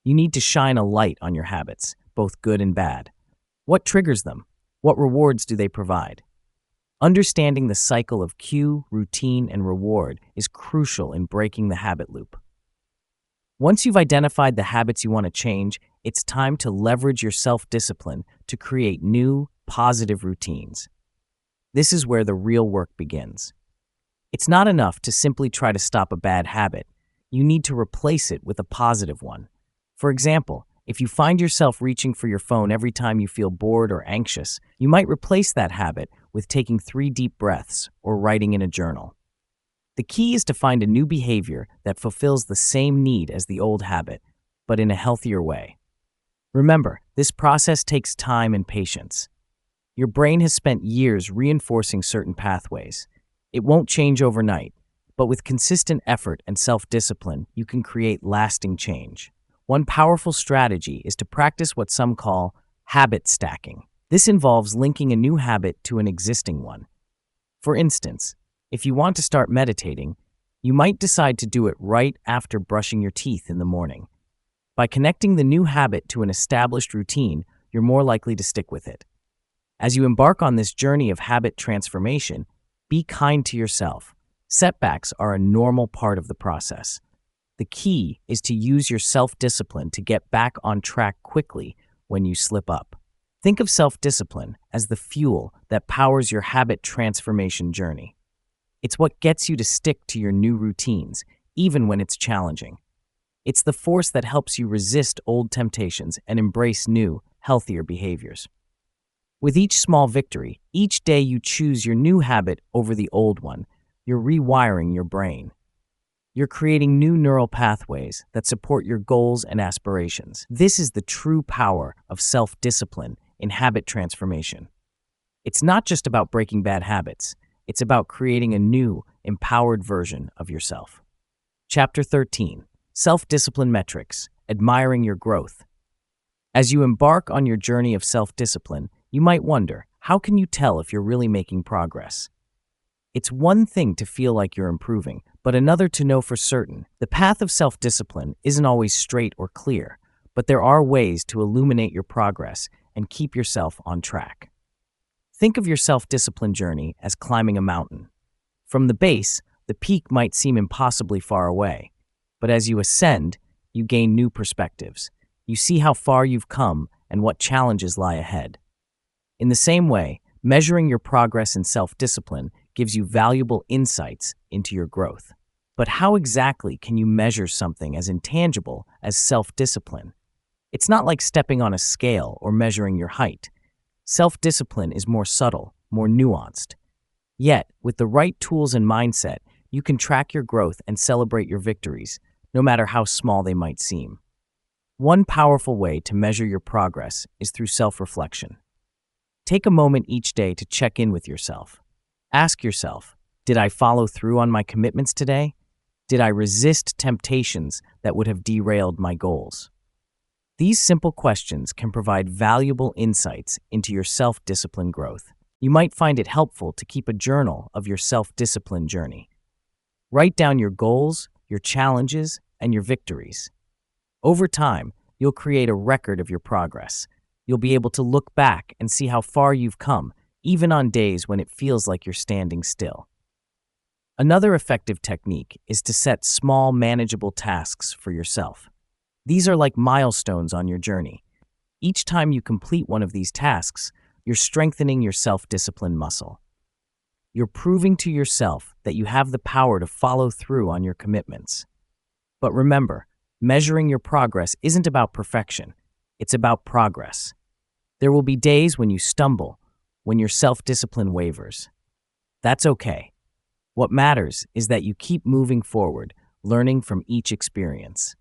You need to shine a light on your habits, both good and bad. What triggers them? What rewards do they provide? Understanding the cycle of cue, routine, and reward is crucial in breaking the habit loop. Once you've identified the habits you want to change, it's time to leverage your self-discipline to create new, positive routines. This is where the real work begins. It's not enough to simply try to stop a bad habit. You need to replace it with a positive one. For example, if you find yourself reaching for your phone every time you feel bored or anxious, you might replace that habit with taking 3 deep breaths or writing in a journal. The key is to find a new behavior that fulfills the same need as the old habit, but in a healthier way. Remember, this process takes time and patience. Your brain has spent years reinforcing certain pathways. It won't change overnight, but with consistent effort and self-discipline, you can create lasting change. One powerful strategy is to practice what some call habit stacking. This involves linking a new habit to an existing one. For instance, if you want to start meditating, you might decide to do it right after brushing your teeth in the morning. By connecting the new habit to an established routine, you're more likely to stick with it. As you embark on this journey of habit transformation, be kind to yourself. Setbacks are a normal part of the process. The key is to use your self-discipline to get back on track quickly when you slip up. Think of self-discipline as the fuel that powers your habit transformation journey. It's what gets you to stick to your new routines, even when it's challenging. It's the force that helps you resist old temptations and embrace new, healthier behaviors. With each small victory, each day you choose your new habit over the old one, you're rewiring your brain. You're creating new neural pathways that support your goals and aspirations. This is the true power of self-discipline in habit transformation. It's not just about breaking bad habits. It's about creating a new, empowered version of yourself. Chapter 13. Self-Discipline Metrics, Admiring Your Growth. As you embark on your journey of self-discipline, you might wonder, how can you tell if you're really making progress? It's one thing to feel like you're improving, but another to know for certain. The path of self-discipline isn't always straight or clear, but there are ways to illuminate your progress and keep yourself on track. Think of your self-discipline journey as climbing a mountain. From the base, the peak might seem impossibly far away, but as you ascend, you gain new perspectives. You see how far you've come and what challenges lie ahead. In the same way, measuring your progress in self-discipline gives you valuable insights into your growth. But how exactly can you measure something as intangible as self-discipline? It's not like stepping on a scale or measuring your height. Self-discipline is more subtle, more nuanced. Yet, with the right tools and mindset, you can track your growth and celebrate your victories, no matter how small they might seem. One powerful way to measure your progress is through self-reflection. Take a moment each day to check in with yourself. Ask yourself, did I follow through on my commitments today? Did I resist temptations that would have derailed my goals? These simple questions can provide valuable insights into your self-discipline growth. You might find it helpful to keep a journal of your self-discipline journey. Write down your goals, your challenges, and your victories. Over time, you'll create a record of your progress. You'll be able to look back and see how far you've come, even on days when it feels like you're standing still. Another effective technique is to set small, manageable tasks for yourself. These are like milestones on your journey. Each time you complete one of these tasks, you're strengthening your self-discipline muscle. You're proving to yourself that you have the power to follow through on your commitments. But remember, measuring your progress isn't about perfection. It's about progress. There will be days when you stumble, when your self-discipline wavers. That's okay. What matters is that you keep moving forward, learning from each experience.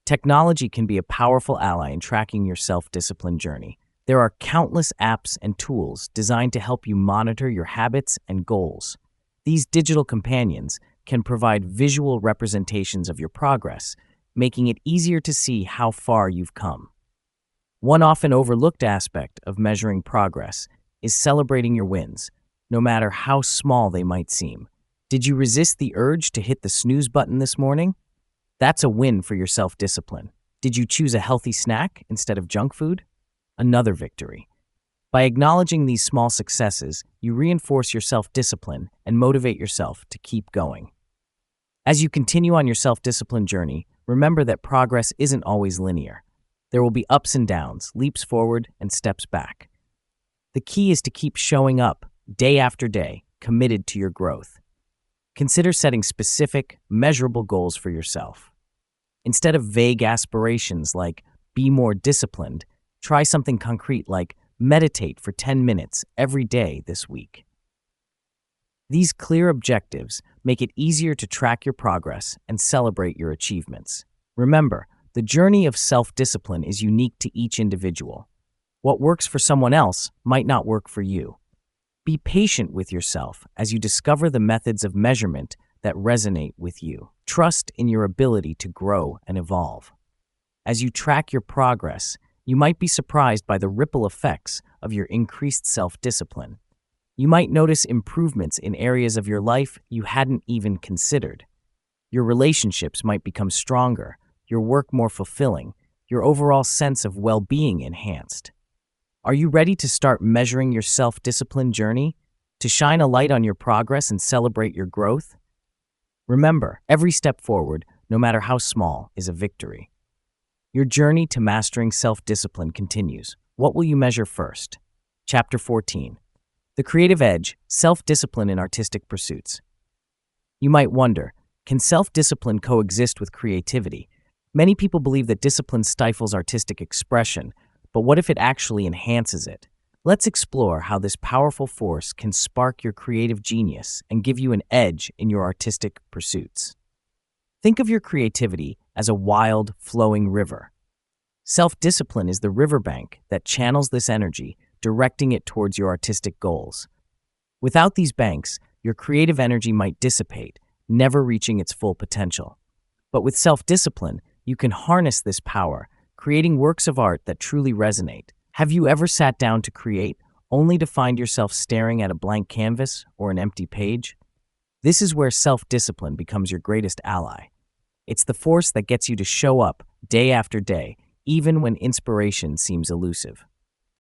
Technology can be a powerful ally in tracking your self-discipline journey. There are countless apps and tools designed to help you monitor your habits and goals. These digital companions can provide visual representations of your progress, making it easier to see how far you've come. One often overlooked aspect of measuring progress is celebrating your wins, no matter how small they might seem. Did you resist the urge to hit the snooze button this morning? That's a win for your self-discipline. Did you choose a healthy snack instead of junk food? Another victory. By acknowledging these small successes, you reinforce your self-discipline and motivate yourself to keep going. As you continue on your self-discipline journey, remember that progress isn't always linear. There will be ups and downs, leaps forward and steps back. The key is to keep showing up day after day, committed to your growth. Consider setting specific, measurable goals for yourself. Instead of vague aspirations like be more disciplined, try something concrete like meditate for 10 minutes every day this week. These clear objectives make it easier to track your progress and celebrate your achievements. Remember, the journey of self-discipline is unique to each individual. What works for someone else might not work for you. Be patient with yourself as you discover the methods of measurement that resonate with you. Trust in your ability to grow and evolve. As you track your progress, you might be surprised by the ripple effects of your increased self-discipline. You might notice improvements in areas of your life you hadn't even considered. Your relationships might become stronger, your work more fulfilling, your overall sense of well-being enhanced. Are you ready to start measuring your self-discipline journey? To shine a light on your progress and celebrate your growth? Remember, every step forward, no matter how small, is a victory. Your journey to mastering self-discipline continues. What will you measure first? Chapter 14. The Creative Edge, Self-Discipline in Artistic Pursuits. You might wonder, can self-discipline coexist with creativity? Many people believe that discipline stifles artistic expression, but what if it actually enhances it? Let's explore how this powerful force can spark your creative genius and give you an edge in your artistic pursuits. Think of your creativity as a wild, flowing river. Self-discipline is the riverbank that channels this energy, directing it towards your artistic goals. Without these banks, your creative energy might dissipate, never reaching its full potential. But with self-discipline, you can harness this power, creating works of art that truly resonate. Have you ever sat down to create, only to find yourself staring at a blank canvas or an empty page? This is where self-discipline becomes your greatest ally. It's the force that gets you to show up day after day, even when inspiration seems elusive.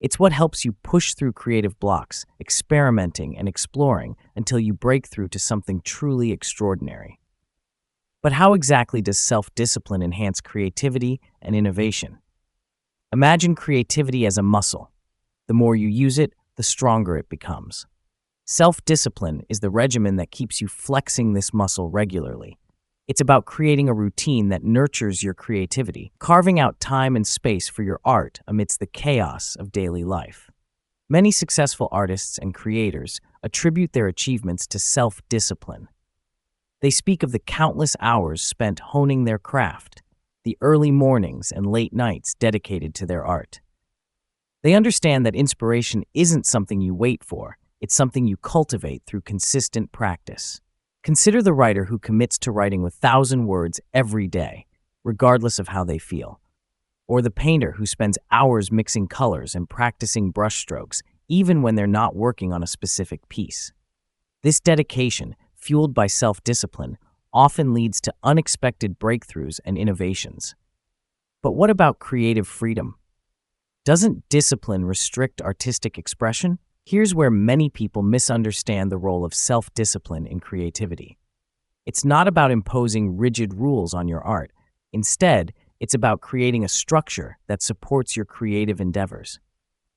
It's what helps you push through creative blocks, experimenting and exploring until you break through to something truly extraordinary. But how exactly does self-discipline enhance creativity and innovation? Imagine creativity as a muscle. The more you use it, the stronger it becomes. Self-discipline is the regimen that keeps you flexing this muscle regularly. It's about creating a routine that nurtures your creativity, carving out time and space for your art amidst the chaos of daily life. Many successful artists and creators attribute their achievements to self-discipline. They speak of the countless hours spent honing their craft, the early mornings and late nights dedicated to their art. They understand that inspiration isn't something you wait for, it's something you cultivate through consistent practice. Consider the writer who commits to writing 1,000 words every day, regardless of how they feel. Or the painter who spends hours mixing colors and practicing brushstrokes, even when they're not working on a specific piece. This dedication, fueled by self-discipline, often leads to unexpected breakthroughs and innovations. But what about creative freedom? Doesn't discipline restrict artistic expression? Here's where many people misunderstand the role of self-discipline in creativity. It's not about imposing rigid rules on your art. Instead, it's about creating a structure that supports your creative endeavors.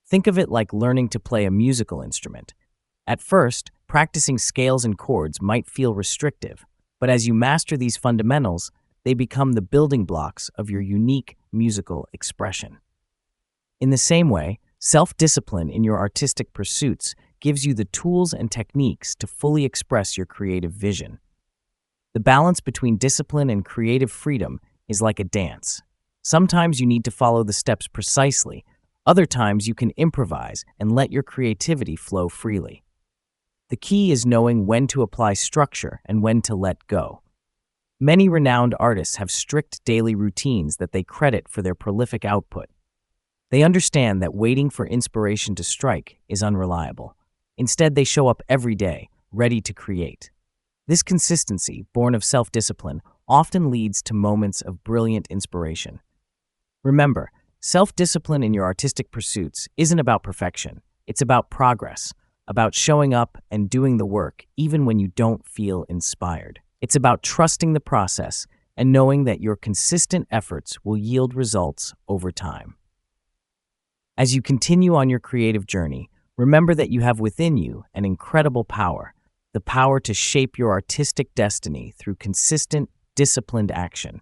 Think of it like learning to play a musical instrument. At first, practicing scales and chords might feel restrictive, but as you master these fundamentals, they become the building blocks of your unique musical expression. In the same way, self-discipline in your artistic pursuits gives you the tools and techniques to fully express your creative vision. The balance between discipline and creative freedom is like a dance. Sometimes you need to follow the steps precisely, other times you can improvise and let your creativity flow freely. The key is knowing when to apply structure and when to let go. Many renowned artists have strict daily routines that they credit for their prolific output. They understand that waiting for inspiration to strike is unreliable. Instead, they show up every day, ready to create. This consistency, born of self-discipline, often leads to moments of brilliant inspiration. Remember, self-discipline in your artistic pursuits isn't about perfection. It's about progress, about showing up and doing the work even when you don't feel inspired. It's about trusting the process and knowing that your consistent efforts will yield results over time. As you continue on your creative journey, remember that you have within you an incredible power, the power to shape your artistic destiny through consistent, disciplined action.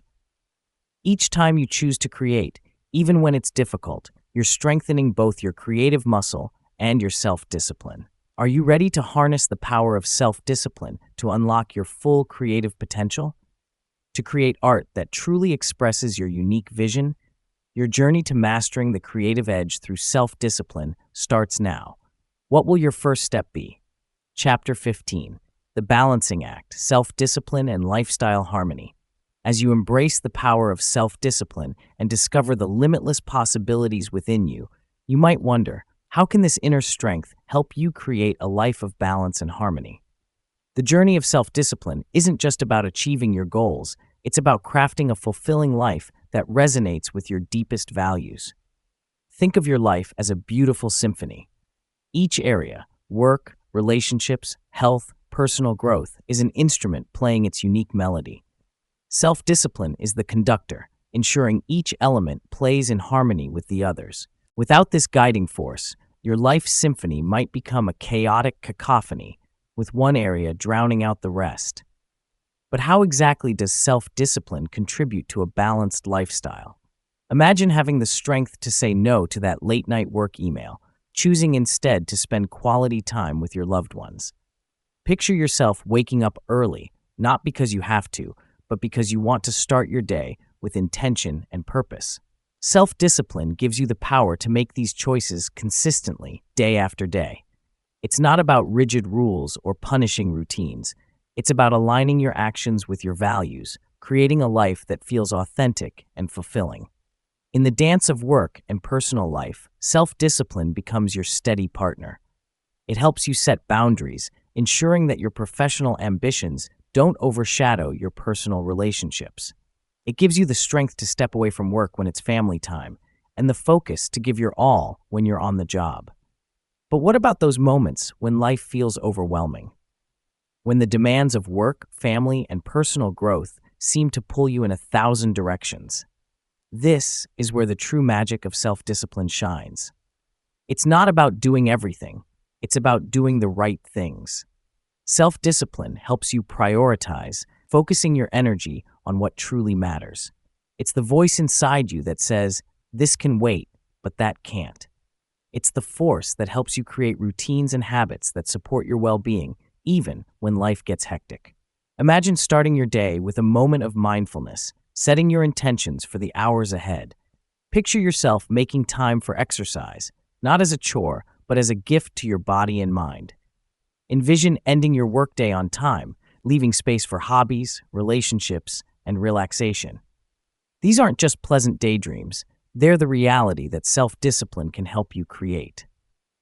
Each time you choose to create, even when it's difficult, you're strengthening both your creative muscle and your self-discipline. Are you ready to harness the power of self-discipline to unlock your full creative potential? To create art that truly expresses your unique vision? Your journey to mastering the creative edge through self-discipline starts now. What will your first step be? Chapter 15, The Balancing Act, Self-Discipline and Lifestyle Harmony. As you embrace the power of self-discipline and discover the limitless possibilities within you, you might wonder, how can this inner strength help you create a life of balance and harmony? The journey of self-discipline isn't just about achieving your goals, it's about crafting a fulfilling life that resonates with your deepest values. Think of your life as a beautiful symphony. Each area, work, relationships, health, personal growth, is an instrument playing its unique melody. Self-discipline is the conductor, ensuring each element plays in harmony with the others. Without this guiding force, your life symphony might become a chaotic cacophony, with one area drowning out the rest. But how exactly does self-discipline contribute to a balanced lifestyle? Imagine having the strength to say no to that late-night work email, choosing instead to spend quality time with your loved ones. Picture yourself waking up early, not because you have to, but because you want to start your day with intention and purpose. Self-discipline gives you the power to make these choices consistently, day after day. It's not about rigid rules or punishing routines. It's about aligning your actions with your values, creating a life that feels authentic and fulfilling. In the dance of work and personal life, self-discipline becomes your steady partner. It helps you set boundaries, ensuring that your professional ambitions don't overshadow your personal relationships. It gives you the strength to step away from work when it's family time, and the focus to give your all when you're on the job. But what about those moments when life feels overwhelming? When the demands of work, family, and personal growth seem to pull you in 1,000 directions? This is where the true magic of self-discipline shines. It's not about doing everything. It's about doing the right things. Self-discipline helps you prioritize, focusing your energy on what truly matters. It's the voice inside you that says, "This can wait, but that can't." It's the force that helps you create routines and habits that support your well-being, even when life gets hectic. Imagine starting your day with a moment of mindfulness, setting your intentions for the hours ahead. Picture yourself making time for exercise, not as a chore, but as a gift to your body and mind. Envision ending your workday on time, leaving space for hobbies, relationships, and relaxation. These aren't just pleasant daydreams. They're the reality that self-discipline can help you create.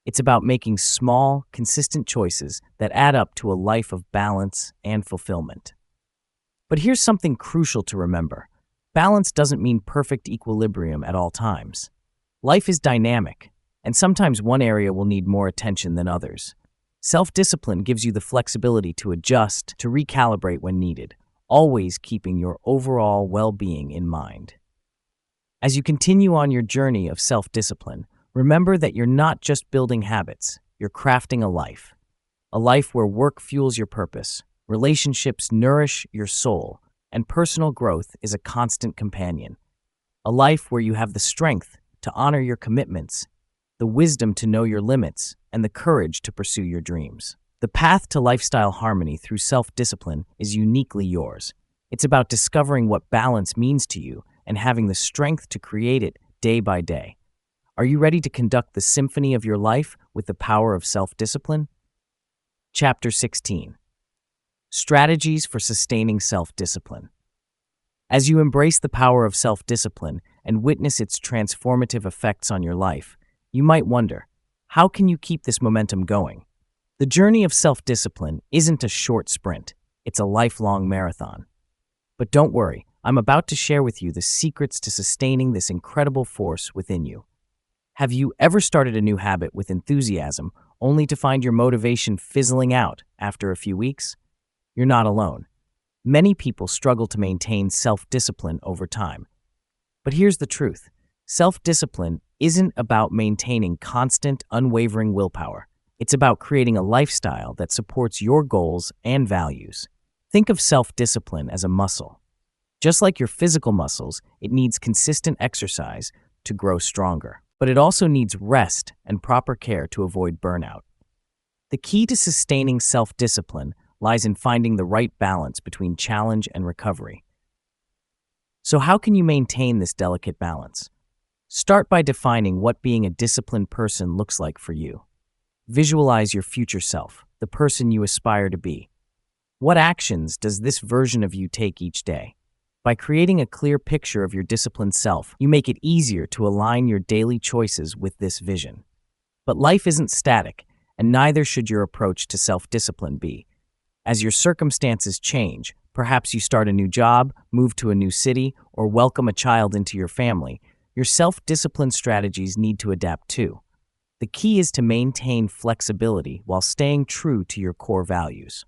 It's about making small, consistent choices that add up to a life of balance and fulfillment. But here's something crucial to remember. Balance doesn't mean perfect equilibrium at all times. Life is dynamic, and sometimes one area will need more attention than others. Self-discipline gives you the flexibility to adjust, to recalibrate when needed, always keeping your overall well-being in mind. As you continue on your journey of self-discipline, remember that you're not just building habits, you're crafting a life where work fuels your purpose, relationships nourish your soul, and personal growth is a constant companion. A life where you have the strength to honor your commitments, the wisdom to know your limits, and the courage to pursue your dreams. The path to lifestyle harmony through self-discipline is uniquely yours. It's about discovering what balance means to you and having the strength to create it day by day. Are you ready to conduct the symphony of your life with the power of self-discipline? Chapter 16. Strategies for sustaining self-discipline. As you embrace the power of self-discipline and witness its transformative effects on your life, you might wonder, how can you keep this momentum going? The journey of self-discipline isn't a short sprint, it's a lifelong marathon. But don't worry, I'm about to share with you the secrets to sustaining this incredible force within you. Have you ever started a new habit with enthusiasm only to find your motivation fizzling out after a few weeks? You're not alone. Many people struggle to maintain self-discipline over time. But here's the truth. Self-discipline isn't about maintaining constant, unwavering willpower. It's about creating a lifestyle that supports your goals and values. Think of self-discipline as a muscle. Just like your physical muscles, it needs consistent exercise to grow stronger. But it also needs rest and proper care to avoid burnout. The key to sustaining self-discipline lies in finding the right balance between challenge and recovery. So how can you maintain this delicate balance? Start by defining what being a disciplined person looks like for you. Visualize your future self, the person you aspire to be. What actions does this version of you take each day? By creating a clear picture of your disciplined self, you make it easier to align your daily choices with this vision. But life isn't static, and neither should your approach to self-discipline be. As your circumstances change, perhaps you start a new job, move to a new city, or welcome a child into your family, your self-discipline strategies need to adapt too. The key is to maintain flexibility while staying true to your core values.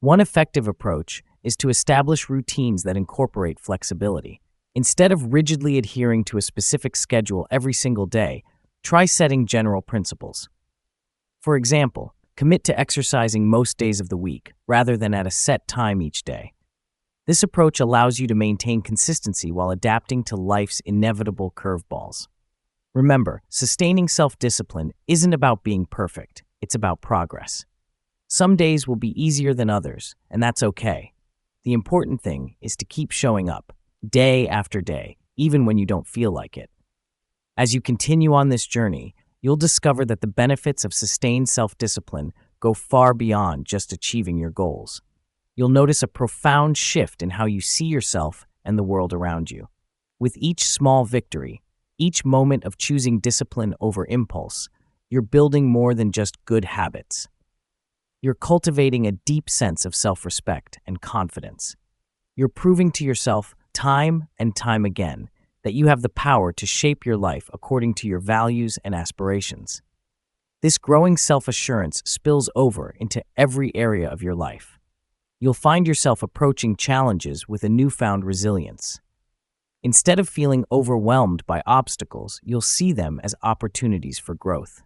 One effective approach is to establish routines that incorporate flexibility. Instead of rigidly adhering to a specific schedule every single day, try setting general principles. For example, Commit to exercising most days of the week, rather than at a set time each day. This approach allows you to maintain consistency while adapting to life's inevitable curveballs. Remember, sustaining self-discipline isn't about being perfect, it's about progress. Some days will be easier than others, and that's okay. The important thing is to keep showing up, day after day, even when you don't feel like it. As you continue on this journey, you'll discover that the benefits of sustained self-discipline go far beyond just achieving your goals. You'll notice a profound shift in how you see yourself and the world around you. With each small victory, each moment of choosing discipline over impulse, you're building more than just good habits. You're cultivating a deep sense of self-respect and confidence. You're proving to yourself time and time again that you have the power to shape your life according to your values and aspirations. This growing self-assurance spills over into every area of your life. You'll find yourself approaching challenges with a newfound resilience. Instead of feeling overwhelmed by obstacles, you'll see them as opportunities for growth.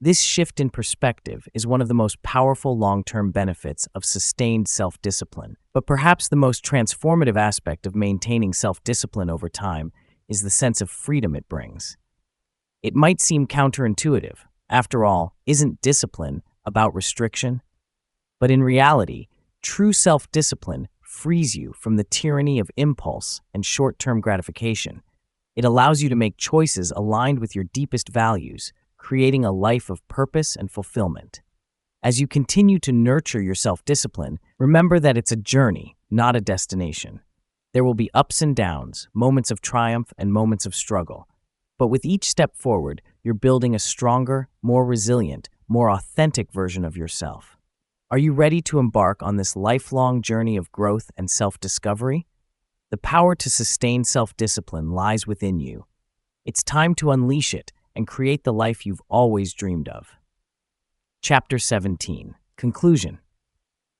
This shift in perspective is one of the most powerful long-term benefits of sustained self-discipline. But perhaps the most transformative aspect of maintaining self-discipline over time is the sense of freedom it brings. It might seem counterintuitive. After all, isn't discipline about restriction? But in reality, true self-discipline frees you from the tyranny of impulse and short-term gratification. It allows you to make choices aligned with your deepest values, creating a life of purpose and fulfillment. As you continue to nurture your self-discipline, remember that it's a journey, not a destination. There will be ups and downs, moments of triumph and moments of struggle. But with each step forward, you're building a stronger, more resilient, more authentic version of yourself. Are you ready to embark on this lifelong journey of growth and self-discovery? The power to sustain self-discipline lies within you. It's time to unleash it and create the life you've always dreamed of. Chapter 17. Conclusion.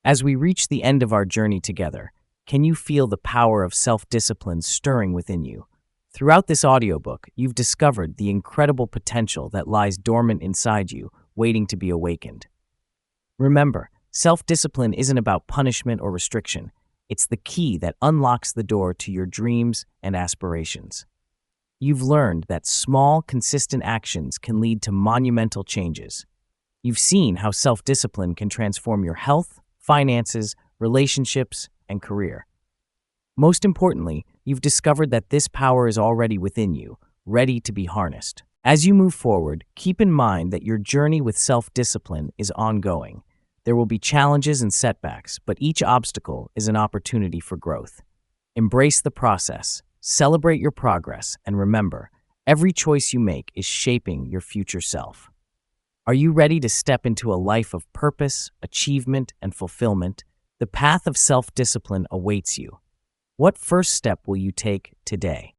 As we reach the end of our journey together, can you feel the power of self-discipline stirring within you? Throughout this audiobook, you've discovered the incredible potential that lies dormant inside you, waiting to be awakened. Remember, self-discipline isn't about punishment or restriction. It's the key that unlocks the door to your dreams and aspirations. You've learned that small, consistent actions can lead to monumental changes. You've seen how self-discipline can transform your health, finances, relationships, and career. Most importantly, you've discovered that this power is already within you, ready to be harnessed. As you move forward, keep in mind that your journey with self-discipline is ongoing. There will be challenges and setbacks, but each obstacle is an opportunity for growth. Embrace the process, celebrate your progress, and remember, every choice you make is shaping your future self. Are you ready to step into a life of purpose, achievement, and fulfillment? The path of self-discipline awaits you. What first step will you take today?